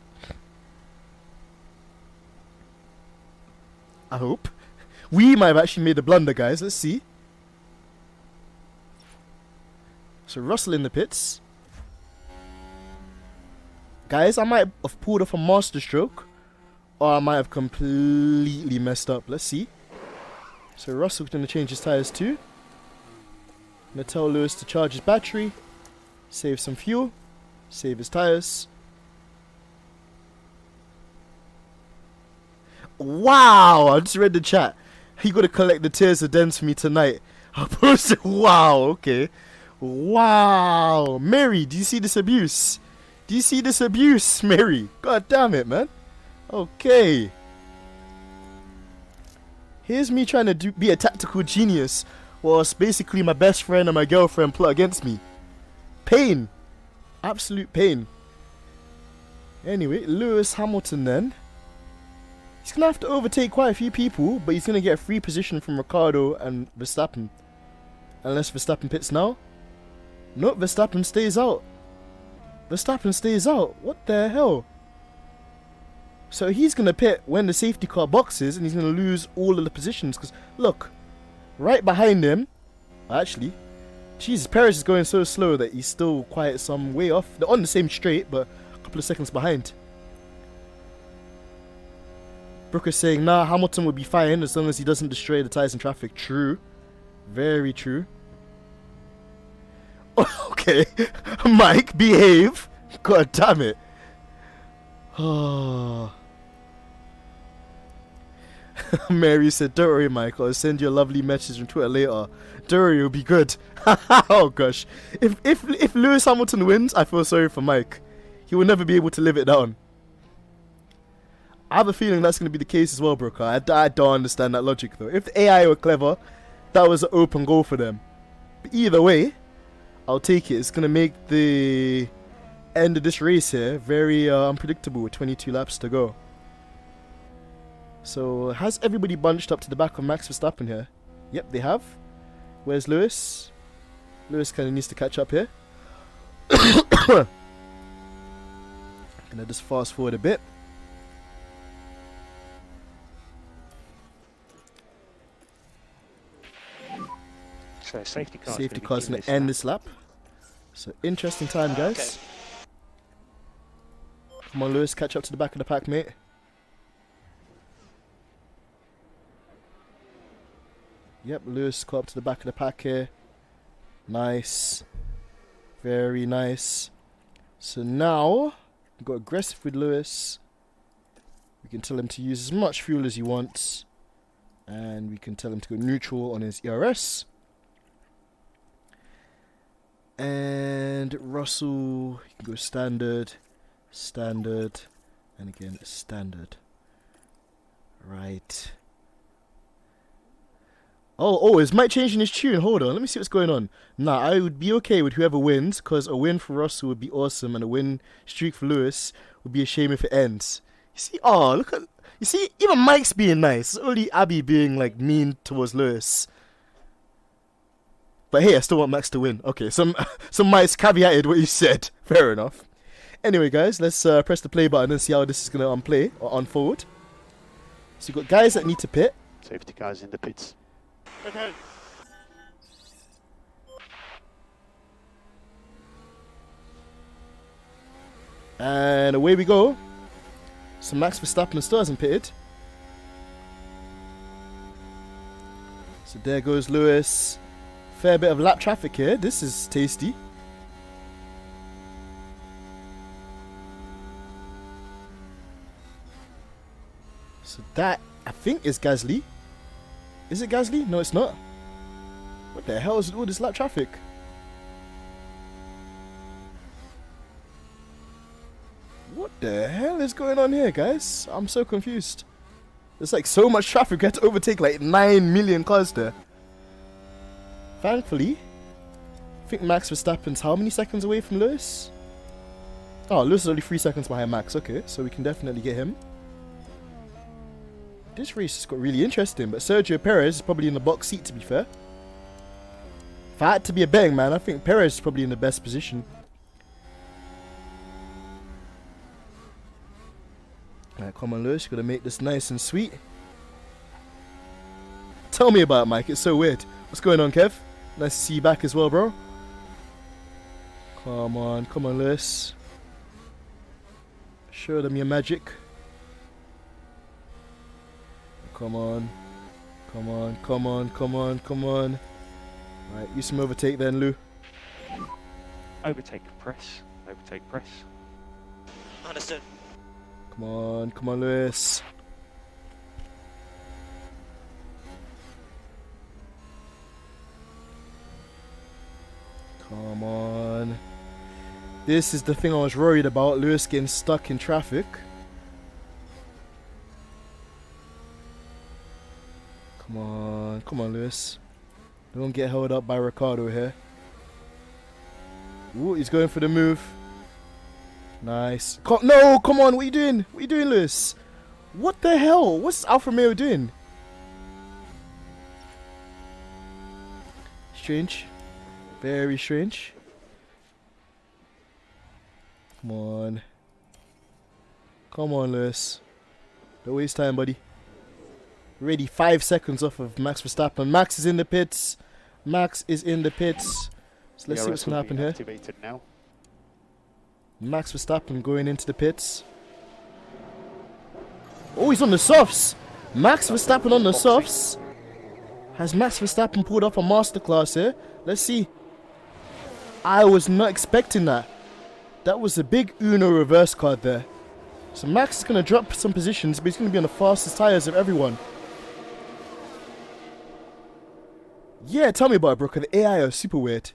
I hope. We might have actually made a blunder, guys. Let's see. So Russell in the pits. Guys, I might have pulled off a master stroke. Or I might have completely messed up. Let's see. So Russell's going to change his tyres too. Going to tell Lewis to charge his battery. Save some fuel. Save his tyres. Wow! I just read the chat. He got to collect the tears of dens for me tonight. I posted. Wow, okay. Wow. Mary, do you see this abuse? Do you see this abuse, Mary? God damn it, man. Okay. Here's me trying to be a tactical genius, whilst basically my best friend and my girlfriend plot against me. Pain. Absolute pain. Anyway, Lewis Hamilton then. He's going to have to overtake quite a few people, but he's going to get a free position from Ricciardo and Verstappen. Unless Verstappen pits now. Nope, Verstappen stays out. Verstappen stays out. What the hell? So he's going to pit when the safety car boxes, and he's going to lose all of the positions. Because, look, right behind him, actually, Jesus, Perez is going so slow that he's still quite some way off. They're on the same straight, but a couple of seconds behind. Brooker's saying, nah, Hamilton will be fine as long as he doesn't destroy the tyres in traffic. True. Very true. Okay. Mike, behave. God damn it. Oh. Mary said, don't worry, Mike. I'll send you a lovely message on Twitter later. Don't worry, it'll be good. Oh, gosh. If Lewis Hamilton wins, I feel sorry for Mike. He will never be able to live it down. I have a feeling that's going to be the case as well, Brooker. I don't understand that logic, though. If the AI were clever, that was an open goal for them. But either way, I'll take it. It's going to make the end of this race here very unpredictable with 22 laps to go. So, has everybody bunched up to the back of Max Verstappen here? Yep, they have. Where's Lewis? Lewis kind of needs to catch up here. Gonna just fast forward a bit.
So safety car's
Going to end this lap. So, interesting time, guys.
Okay.
Come on, Lewis, catch up to the back of the pack, mate. Yep, Lewis caught up to the back of the pack here. Nice. Very nice. So now, we got aggressive with Lewis. We can tell him to use as much fuel as he wants. And we can tell him to go neutral on his ERS. And Russell, you can go standard, standard, and again standard. Right. Oh, is Mike changing his tune? Hold on, let me see what's going on. Nah, I would be okay with whoever wins, because a win for Russell would be awesome, and a win streak for Lewis would be a shame if it ends. You see, oh, look at, you see, even Mike's being nice. It's only Abby being, like, mean towards Lewis. But hey, I still want Max to win. Okay, some Mike's caveated what you said. Fair enough. Anyway, guys, let's press the play button and see how this is going to unplay or unfold. So you've got guys that need to pit.
Safety car's in the pits. Okay.
And away we go. So Max Verstappen still hasn't pitted. So there goes Lewis. Fair bit of lap traffic here. This is tasty. So that, I think, is Gasly. Is it Gasly? No, it's not. What the hell is all this lap traffic? What the hell is going on here, guys? I'm so confused. There's like so much traffic. We had to overtake like 9 million cars there. Thankfully, I think Max Verstappen's how many seconds away from Lewis? Oh, Lewis is only 3 seconds behind Max. Okay, so we can definitely get him. This race has got really interesting, but Sergio Perez is probably in the box seat, to be fair. If I had to be a betting man, I think Perez is probably in the best position. Alright, come on, Lewis. You've got to make this nice and sweet. Tell me about it, Mike. It's so weird. What's going on, Kev? Nice to see you back as well, bro. Come on, Lewis. Show them your magic. Come on. Right, use some overtake then, Lou.
Overtake, press. Overtake, press.
Understood.
Come on, Lewis. Come on. This is the thing I was worried about, Lewis getting stuck in traffic. Come on, Lewis. Don't get held up by Ricardo here. Ooh, he's going for the move. Nice. No, come on, what are you doing? What are you doing, Lewis? What the hell? What's Alfa Romeo doing? Strange. Very strange. Come on, Lewis. Don't waste time, buddy. Already 5 seconds off of Max Verstappen. Max is in the pits. Max is in the pits. So let's see what's going to happen here.
Activated now.
Max Verstappen going into the pits. Oh, he's on the softs. Max Verstappen on the softs. Has Max Verstappen pulled off a masterclass here? Let's see. I was not expecting that. That was a big Uno reverse card there. So Max is going to drop some positions, but he's going to be on the fastest tyres of everyone. Yeah, tell me about it, Brooker. The AI are super weird.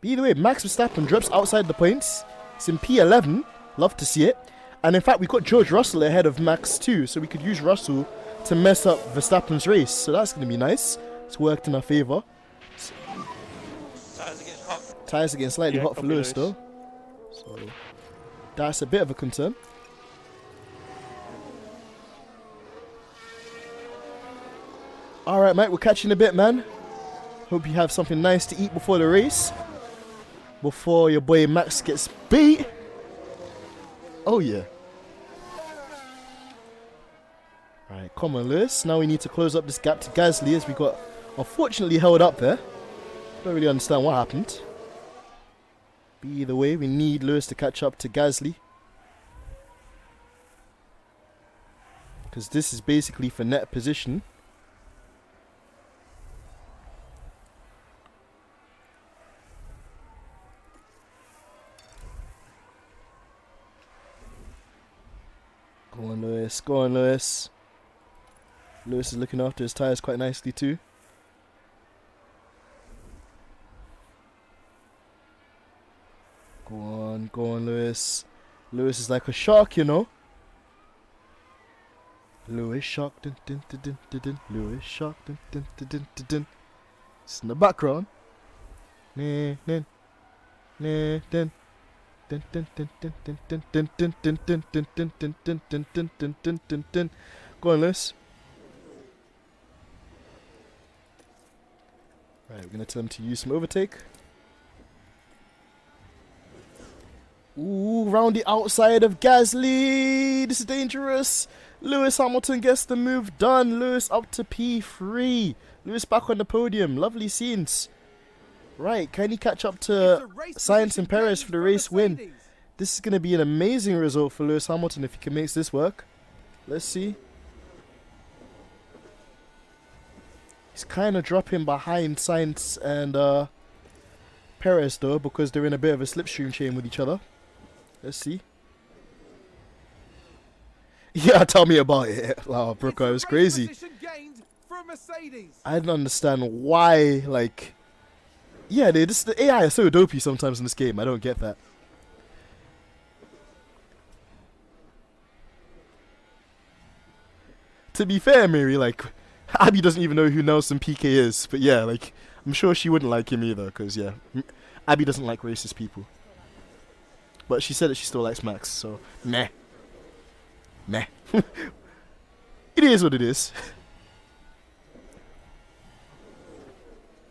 But either way, Max Verstappen drops outside the points. It's in P11. Love to see it. And in fact, we got George Russell ahead of Max too, so we could use Russell to mess up Verstappen's race. So that's going to be nice. It's worked in our favour.
Tires are getting hot.
Tyres are getting slightly hot for
copy
Lewis though. So that's a bit of a concern. Alright, mate, we'll catch you in a bit, man. Hope you have something nice to eat before the race. Before your boy Max gets beat. Oh, yeah. Alright, come on, Lewis. Now we need to close up this gap to Gasly as we got unfortunately held up there. Don't really understand what happened. But either way, we need Lewis to catch up to Gasly. Because this is basically for net position. Go on, Lewis. Go on, Lewis. Lewis is looking after his tyres quite nicely too. Go on, Lewis. Lewis is like a shark, you know. Lewis shark, dun dun dun dun dun dun. Lewis shark, dun dun dun dun dun dun. It's in the background. Nah, nah, nah, dun. Dun dun dun dun dun dun dun dun dun dun dun dun dun dun dun dun dun dun dun dun. Go on, Lewis. Right, we're gonna tell him to use some overtake. Ooh, round the outside of Gasly. This is dangerous. Lewis Hamilton gets the move done. Lewis up to P3. Lewis back on the podium. Lovely scenes. Right, can he catch up to Sainz and Perez for the race win? This is going to be an amazing result for Lewis Hamilton if he can make this work. Let's see. He's kind of dropping behind Sainz and Perez though, because they're in a bit of a slipstream chain with each other. Let's see. Yeah, tell me about it. Oh, Brooker, it was crazy. I didn't understand why, like... Yeah, the AI is so dopey sometimes in this game. I don't get that. To be fair, Mary, like, Abby doesn't even know who Nelson PK is. But yeah, like, I'm sure she wouldn't like him either, because, yeah, Abby doesn't like racist people. But she said that she still likes Max, so, meh. Meh. It is what it is.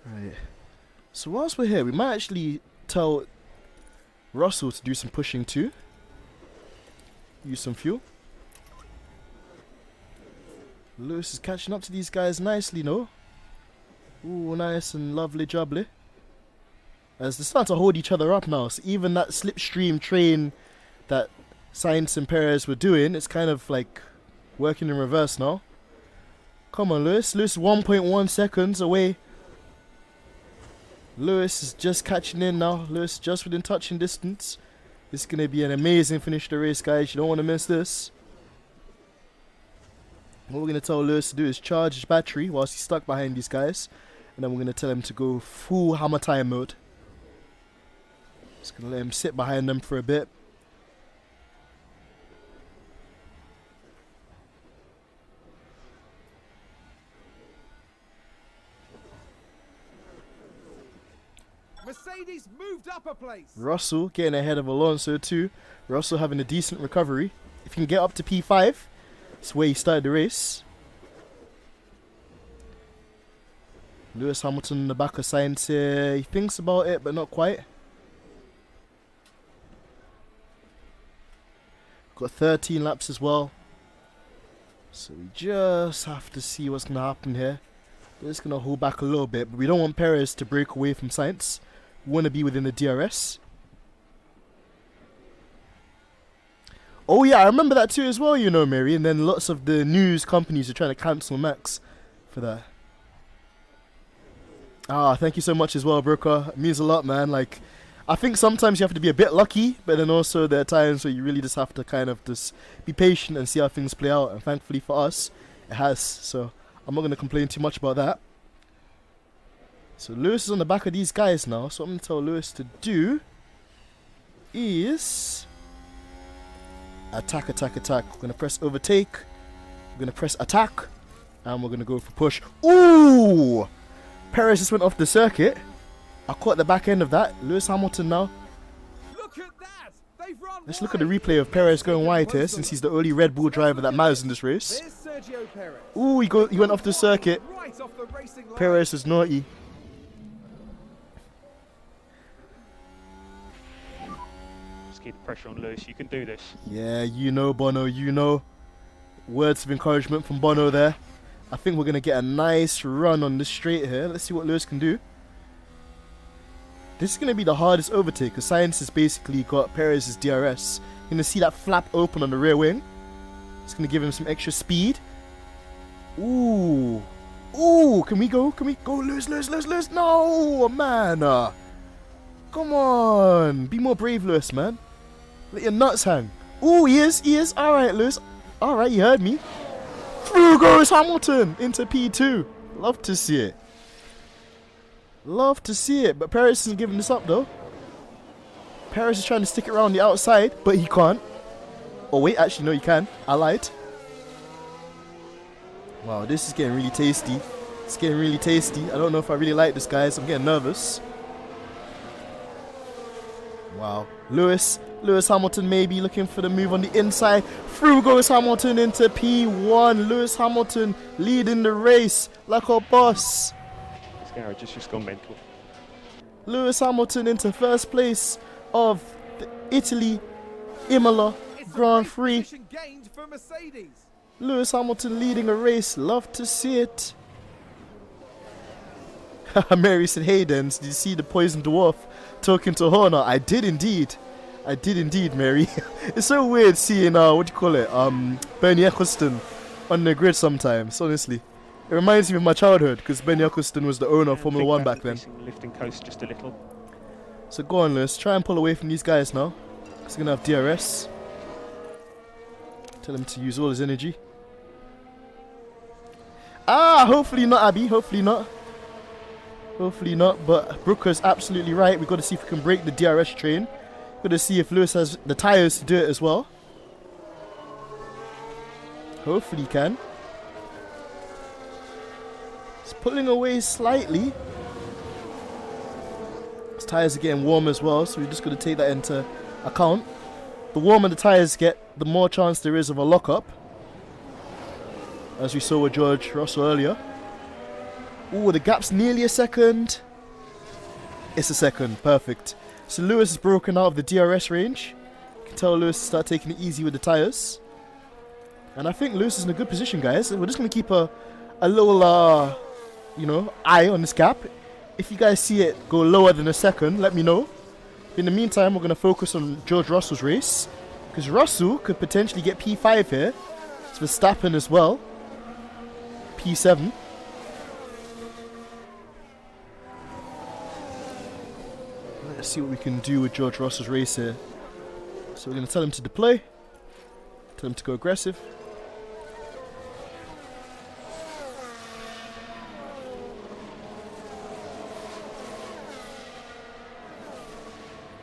Right. So whilst we're here, we might actually tell Russell to do some pushing too. Use some fuel. Lewis is catching up to these guys nicely, no? Ooh, nice and lovely jubbly. As they start to hold each other up now. So even that slipstream train that Sainz and Perez were doing, it's kind of like working in reverse now. Come on, Lewis. Lewis 1.1 seconds away. Lewis is just catching in now. Lewis just within touching distance. This is going to be an amazing finish to the race, guys. You don't want to miss this. What we're going to tell Lewis to do is charge his battery whilst he's stuck behind these guys. And then we're going to tell him to go full hammer time mode. Just going to let him sit behind them for a bit.
Mercedes moved up a place.
Russell getting ahead of Alonso too. Russell having a decent recovery. If he can get up to P5, that's where he started the race. Lewis Hamilton in the back of Sainz here. He thinks about it, but not quite. Got 13 laps as well. So we just have to see what's going to happen here. We're just going to hold back a little bit, but we don't want Perez to break away from Sainz. We want to be within the DRS. Oh yeah, I remember that too as well, you know, Mary. And then lots of the news companies are trying to cancel Max for that. Ah, thank you so much as well, Brooker. It means a lot, man. Like, I think sometimes you have to be a bit lucky, but then also there are times where you really just have to kind of just be patient and see how things play out. And thankfully for us, it has. So I'm not going to complain too much about that. So Lewis is on the back of these guys now. So what I'm going to tell Lewis to do is attack, attack, attack. We're going to press overtake. We're going to press attack. And we're going to go for push. Ooh! Perez just went off the circuit. I caught the back end of that. Lewis Hamilton now.
Look at that! They've run
Let's look at the replay of Perez going wide here, since he's the only Red Bull driver that matters in this race.
There's Sergio Perez.
Ooh, he went off the circuit.
Right off the racing line.
Perez is naughty.
Just keep the pressure on Lewis. You can do this.
Yeah, you know, Bono, you know. Words of encouragement from Bono there. I think we're going to get a nice run on this straight here. Let's see what Lewis can do. This is going to be the hardest overtake because Sainz has basically got Perez's DRS. You're going to see that flap open on the rear wing. It's going to give him some extra speed. Ooh. Ooh, can we go? Can we go? Lewis, Lewis, Lewis, Lewis. No, man. Come on. Be more brave, Lewis, man. Let your nuts hang. Ooh, he is. He is. All right, Lewis. All right, you heard me. Through goes Hamilton into P2. Love to see it. Love to see it. But Perez isn't giving this up though. Perez is trying to stick it around the outside, but he can't. Oh wait, actually no, he can. I lied. Wow, this is getting really tasty. It's getting really tasty. I don't know if I really like this, guys. I'm getting nervous. Wow. Lewis Hamilton maybe looking for the move on the inside. Through goes Hamilton into P1. Lewis Hamilton leading the race like a boss.
This garage has just gone mental.
Lewis Hamilton into first place of the Italy Imola Grand Prix.
Position gained for Mercedes.
Lewis Hamilton leading a race. Love to see it. Mary said, hey Dens, did you see the poison dwarf talking to Horner? I did indeed. I did indeed, Mary. It's so weird seeing, what do you call it, Bernie Eccleston on the grid sometimes, honestly. It reminds me of my childhood, because Bernie Eccleston was the owner of Formula 1 back then.
Lifting coast just a little.
So go on, Lewis. Try and pull away from these guys now. He's going to have DRS. Tell him to use all his energy. Ah, hopefully not, Abby. Hopefully not. Hopefully not, but Brooker's absolutely right. We've got to see if we can break the DRS train. Got to see if Lewis has the tyres to do it as well. Hopefully he can. He's pulling away slightly. His tyres are getting warm as well, so we're just going to take that into account. The warmer the tyres get, the more chance there is of a lockup. As we saw with George Russell earlier. Ooh, the gap's nearly a second. It's a second, perfect. So Lewis is broken out of the DRS range. You can tell Lewis to start taking it easy with the tyres. And I think Lewis is in a good position, guys. We're just going to keep a little, eye on this gap. If you guys see it go lower than a second, let me know. In the meantime, we're going to focus on George Russell's race. Because Russell could potentially get P5 here. It's Verstappen as well. P7. Let's see what we can do with George Russell's race here. So we're going to tell him to deploy. Tell him to go aggressive.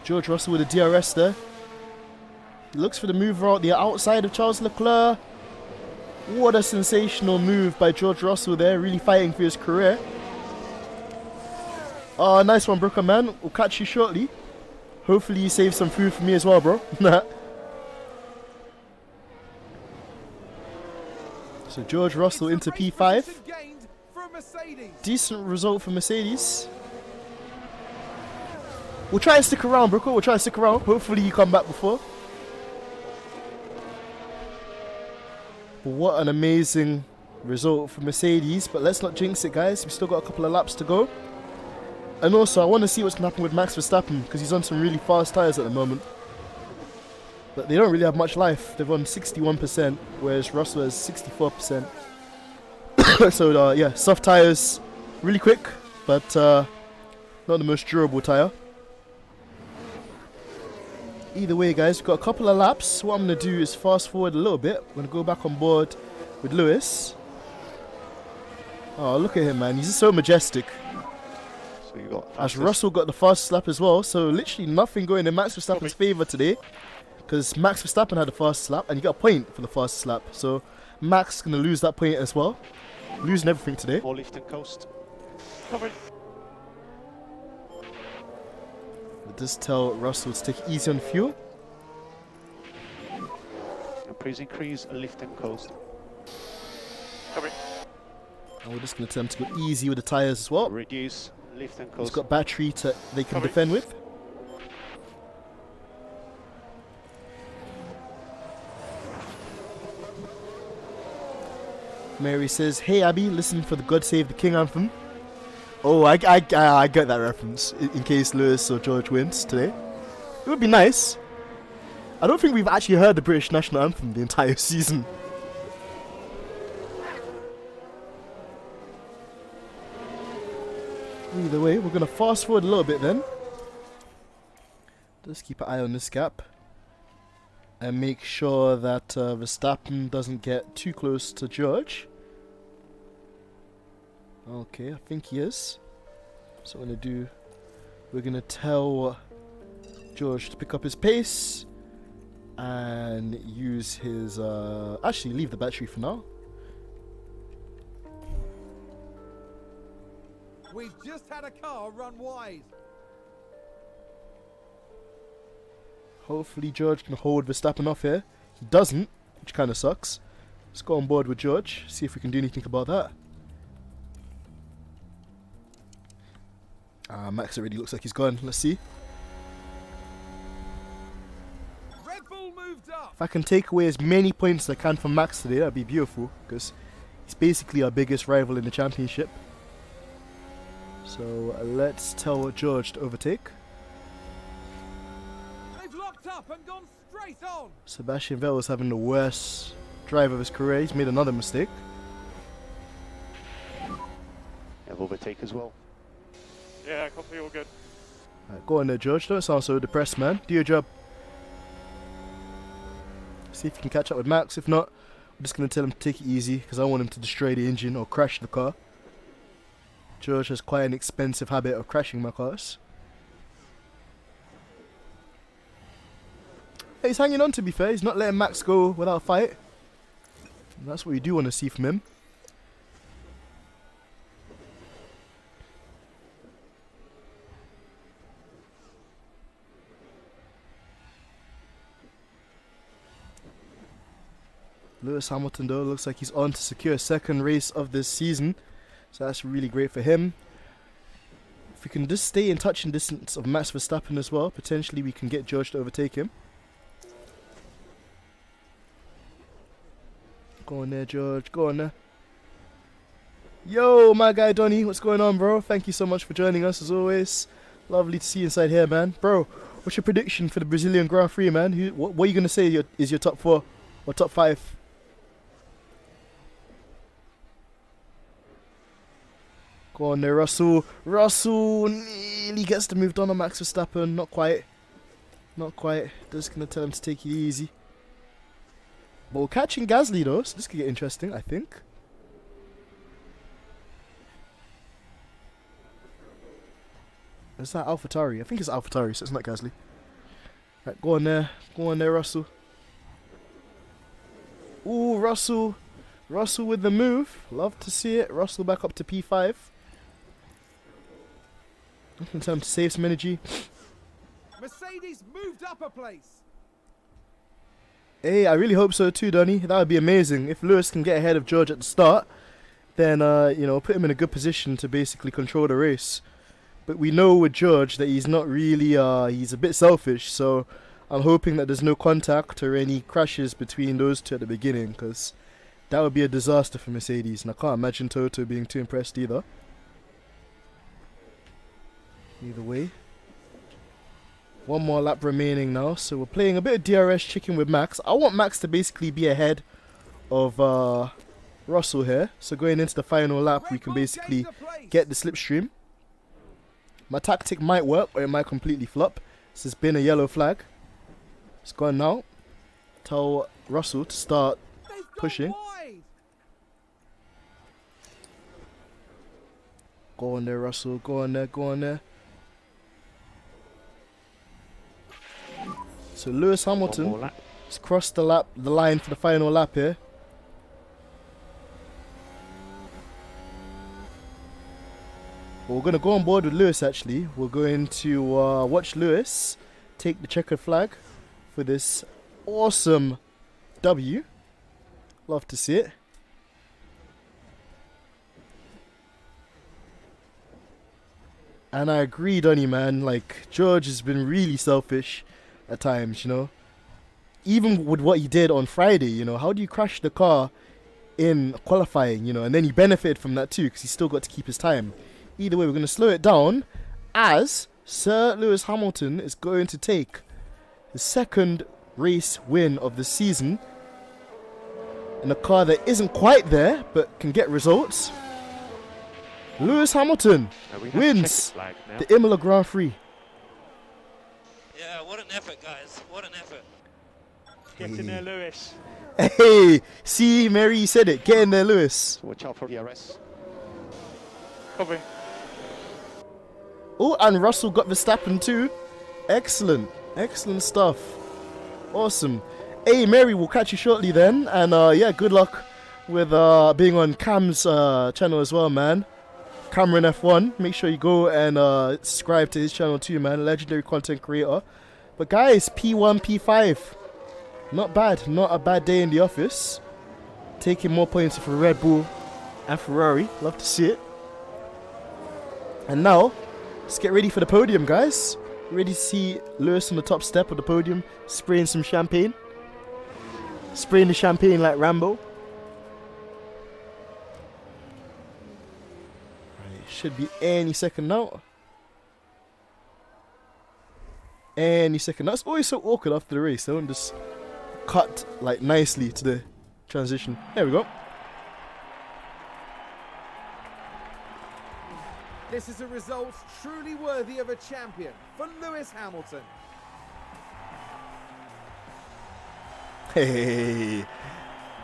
George Russell with a DRS there. He looks for the move out the outside of Charles Leclerc. What a sensational move by George Russell there, really fighting for his career. Oh, nice one, Brooker, man. We'll catch you shortly. Hopefully you save some food for me as well, bro. So George Russell into P5. Decent result for Mercedes. We'll try and stick around, Brooker. We'll try and stick around. Hopefully you come back before. But what an amazing result for Mercedes. But let's not jinx it, guys. We've still got a couple of laps to go. And also, I want to see what's going to happen with Max Verstappen, because he's on some really fast tyres at the moment. But they don't really have much life. They've on 61%, whereas Russell has 64%. So, yeah, soft tyres, really quick, but not the most durable tyre. Either way, guys, we've got a couple of laps. What I'm going to do is fast forward a little bit. I'm going to go back on board with Lewis. Oh, look at him, man. He's just so majestic.
So you got
As Russell got the fastest lap as well, so literally nothing going in Max Verstappen's favour today, because Max Verstappen had the fastest lap and you got a point for the fastest lap, so Max is going to lose that point as well, losing everything today.
More lift and coast. Covering.
It does tell Russell to take it easy on fuel.
And please increase lift and coast. Covering.
And we're just going to tell him to go easy with the tyres as well.
Reduce lift and
He's
coast.
got battery they can
Covering.
defend with. Mary says, "Hey Abby, listen for the God Save the King anthem." Oh, I get that reference, in case Lewis or George wins today. It would be nice. I don't think we've actually heard the British national anthem the entire season. Either way, we're going to fast forward a little bit then. Just keep an eye on this gap. And make sure that Verstappen doesn't get too close to George. Okay, I think he is. So what we're going to do, we're going to tell George to pick up his pace. And use his... actually, leave the battery for now.
We've just had a car run wide.
Hopefully George can hold Verstappen off here. He doesn't, which kind of sucks. Let's go on board with George, see if we can do anything about that. Max already looks like he's gone. Let's see.
Red Bull moved up.
If I can take away as many points as I can from Max today, that'd be beautiful, because he's basically our biggest rival in the championship. So let's tell George to overtake.
They've locked up and gone straight on.
Sebastian Vettel's having the worst drive of his career. He's made another mistake.
Have overtake as well.
Yeah, copy, all good.
Right, go on there, George. Don't sound so depressed, man. Do your job. See if you can catch up with Max. If not, I'm just going to tell him to take it easy, because I want him to destroy the engine or crash the car. George has quite an expensive habit of crashing my cars. Hey, he's hanging on, to be fair. He's not letting Max go without a fight. And that's what you do want to see from him. Lewis Hamilton, though, looks like he's on to secure a second race of this season. So that's really great for him. If we can just stay in touching distance of Max Verstappen as well, potentially we can get George to overtake him. Go on there, George. Go on there. Yo, my guy Donny. What's going on, bro? Thank you so much for joining us, as always. Lovely to see you inside here, man. Bro, what's your prediction for the Brazilian Grand Prix, man? What are you going to say is your top 4 or top 5? Go on there, Russell. Russell nearly gets the move done on Max Verstappen. Not quite. Not quite. Just going to tell him to take it easy. But we're catching Gasly, though, so this could get interesting, I think. Is that AlphaTauri? I think it's AlphaTauri, so it's not Gasly. Right, go on there. Go on there, Russell. Ooh, Russell. Russell with the move. Love to see it. Russell back up to P5. In time to save some energy.
Mercedes moved up a place.
Hey, I really hope so too, Donny. That would be amazing. If Lewis can get ahead of George at the start, then, you know, put him in a good position to basically control the race. But we know with George that he's not really, he's a bit selfish. So I'm hoping that there's no contact or any crashes between those two at the beginning, because That would be a disaster for Mercedes, and I can't imagine Toto being too impressed either. Either way. One more lap remaining now, so we're playing a bit of DRS chicken with Max. I want Max to basically be ahead of Russell here. So going into the final lap, we can basically get the slipstream. My tactic might work, or it might completely flop. This has been a yellow flag. It's gone now. Tell Russell to start pushing. Go on there, Russell. Go on there. Go on there. So Lewis Hamilton has crossed the line for the final lap here. But we're going to go on board with Lewis actually. We're going to watch Lewis take the checkered flag for this awesome W. Love to see it. And I agree, Donny, man. Like, George has been really selfish at times, you know. Even with what he did on Friday, you know. How do you crash the car in qualifying, you know? And then he benefited from that too, because he still got to keep his time. Either way, we're going to slow it down as Sir Lewis Hamilton is going to take the second race win of the season in a car that isn't quite there, but can get results. Lewis Hamilton wins the Imola Grand Prix.
Yeah, what an effort, guys. What an effort.
Get in there, Lewis.
Hey, see, Mary said it. Get in there, Lewis.
Watch out for DRS.
Copy.
Oh, and Russell got Verstappen too. Excellent. Excellent stuff. Awesome. Hey, Mary, we'll catch you shortly then. And yeah, good luck with being on Cam's channel as well, man. Cameron F1. Make sure you go and subscribe to his channel too, man. Legendary content creator. But guys, P1, P5. Not bad. Not a bad day in the office. Taking more points for Red Bull and Ferrari. Love to see it. And now, let's get ready for the podium, guys. Ready to see Lewis on the top step of the podium, spraying some champagne. Spraying the champagne like Rambo. Right, should be any second now. Any second now. It's always so awkward after the race. They don't just cut like nicely to the transition. There we go.
This is a result truly worthy of a champion for Lewis Hamilton.
Hey,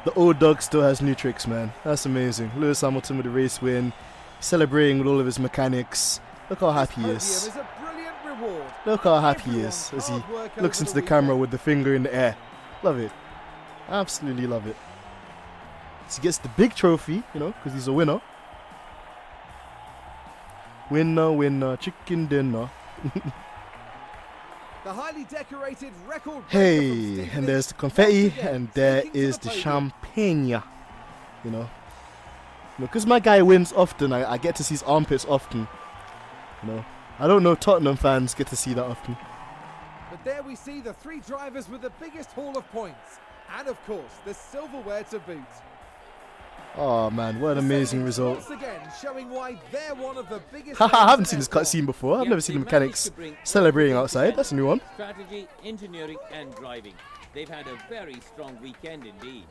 the old dog still has new tricks, man. That's amazing. Lewis Hamilton with the race win, celebrating with all of his mechanics. Look how happy he is.
A brilliant reward.
Look how happy he is as he looks into the camera with the finger in the air. Love it. Absolutely love it. So he gets the big trophy, you know, because he's a winner. Winner, winner, chicken dinner.
The highly decorated record.
Hey, and there's the confetti, and there is the champagne. You know, because my guy wins often, I get to see his armpits often. You know, I don't know Tottenham fans get to see that often.
But there we see the three drivers with the biggest haul of points, and of course the silverware to boot.
Oh man, what an amazing result.
Once again, showing why they're one of the biggest.
Haha, I haven't seen this cutscene before. I've never seen the mechanics celebrating outside. That's a new one.
Strategy, engineering and driving. They've had a very strong weekend indeed.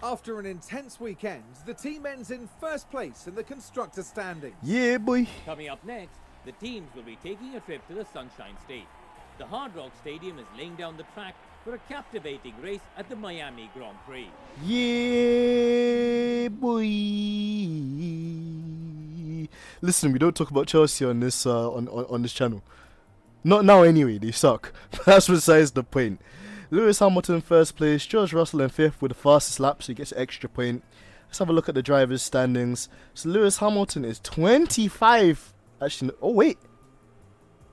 After an intense weekend, the team ends in first place in the constructor standings.
Yeah, boy.
Coming up next, the teams will be taking a trip to the Sunshine State. The Hard Rock Stadium is laying down the track for a captivating race at the Miami Grand Prix.
Yeah, boy. Listen, we don't talk about Chelsea on this on this channel. Not now, anyway. They suck. That's besides the point. Lewis Hamilton first place, George Russell in fifth with the fastest lap, so he gets an extra point. Let's have a look at the drivers' standings. So Lewis Hamilton is 25. Actually, oh wait.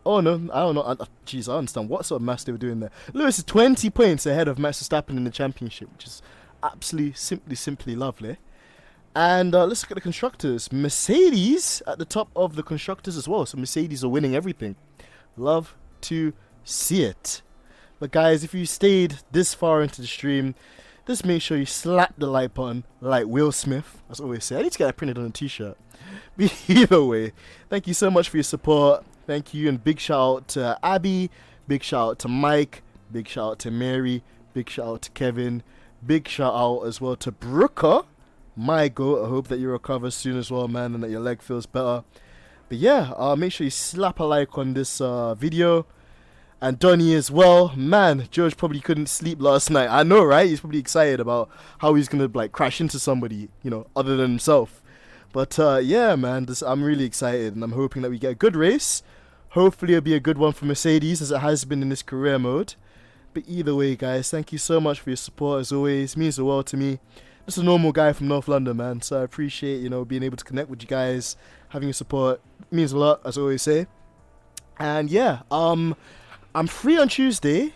Oh no, I don't know. Jeez, I understand what sort of maths they were doing there. Lewis is 20 points ahead of Max Verstappen in the championship, which is absolutely, simply lovely. And let's look at the constructors. Mercedes at the top of the constructors as well. So Mercedes are winning everything. Love to see it. But guys, if you stayed this far into the stream, just make sure you slap the like button like Will Smith. As I always say, I need to get that printed on a t-shirt. But either way, thank you so much for your support. Thank you, and big shout out to Abby, big shout out to Mike, big shout out to Mary, big shout out to Kevin, big shout out as well to Brooker, my goat. I hope that you recover soon as well, man, and that your leg feels better. But yeah, make sure you slap a like on this video. And Donny as well. Man, George probably couldn't sleep last night. I know, right? He's probably excited about how he's gonna like crash into somebody, you know, other than himself. But yeah, man, I'm really excited, and I'm hoping that we get a good race. Hopefully it'll be a good one for Mercedes, as it has been in this career mode. But either way, guys, thank you so much for your support as always. It means the world to me. Just a normal guy from North London, man. So I appreciate, you know, being able to connect with you guys, having your support. It means a lot, as I always say. And yeah, I'm free on Tuesday,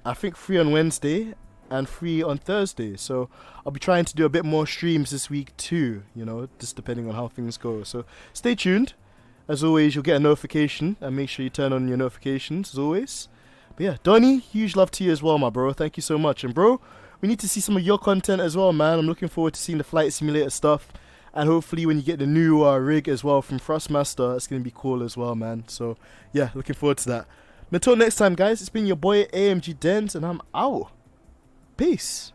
I think free on Wednesday, and free on Thursday. So I'll be trying to do a bit more streams this week too, you know, just depending on how things go. So stay tuned. As always, you'll get a notification, and make sure you turn on your notifications as always. But yeah, Donny, huge love to you as well, my bro. Thank you so much. And bro, we need to see some of your content as well, man. I'm looking forward to seeing the flight simulator stuff. And hopefully when you get the new rig as well from Thrustmaster, it's going to be cool as well, man. So yeah, looking forward to that. Until next time, guys, it's been your boy AMG Dens, and I'm out. Peace.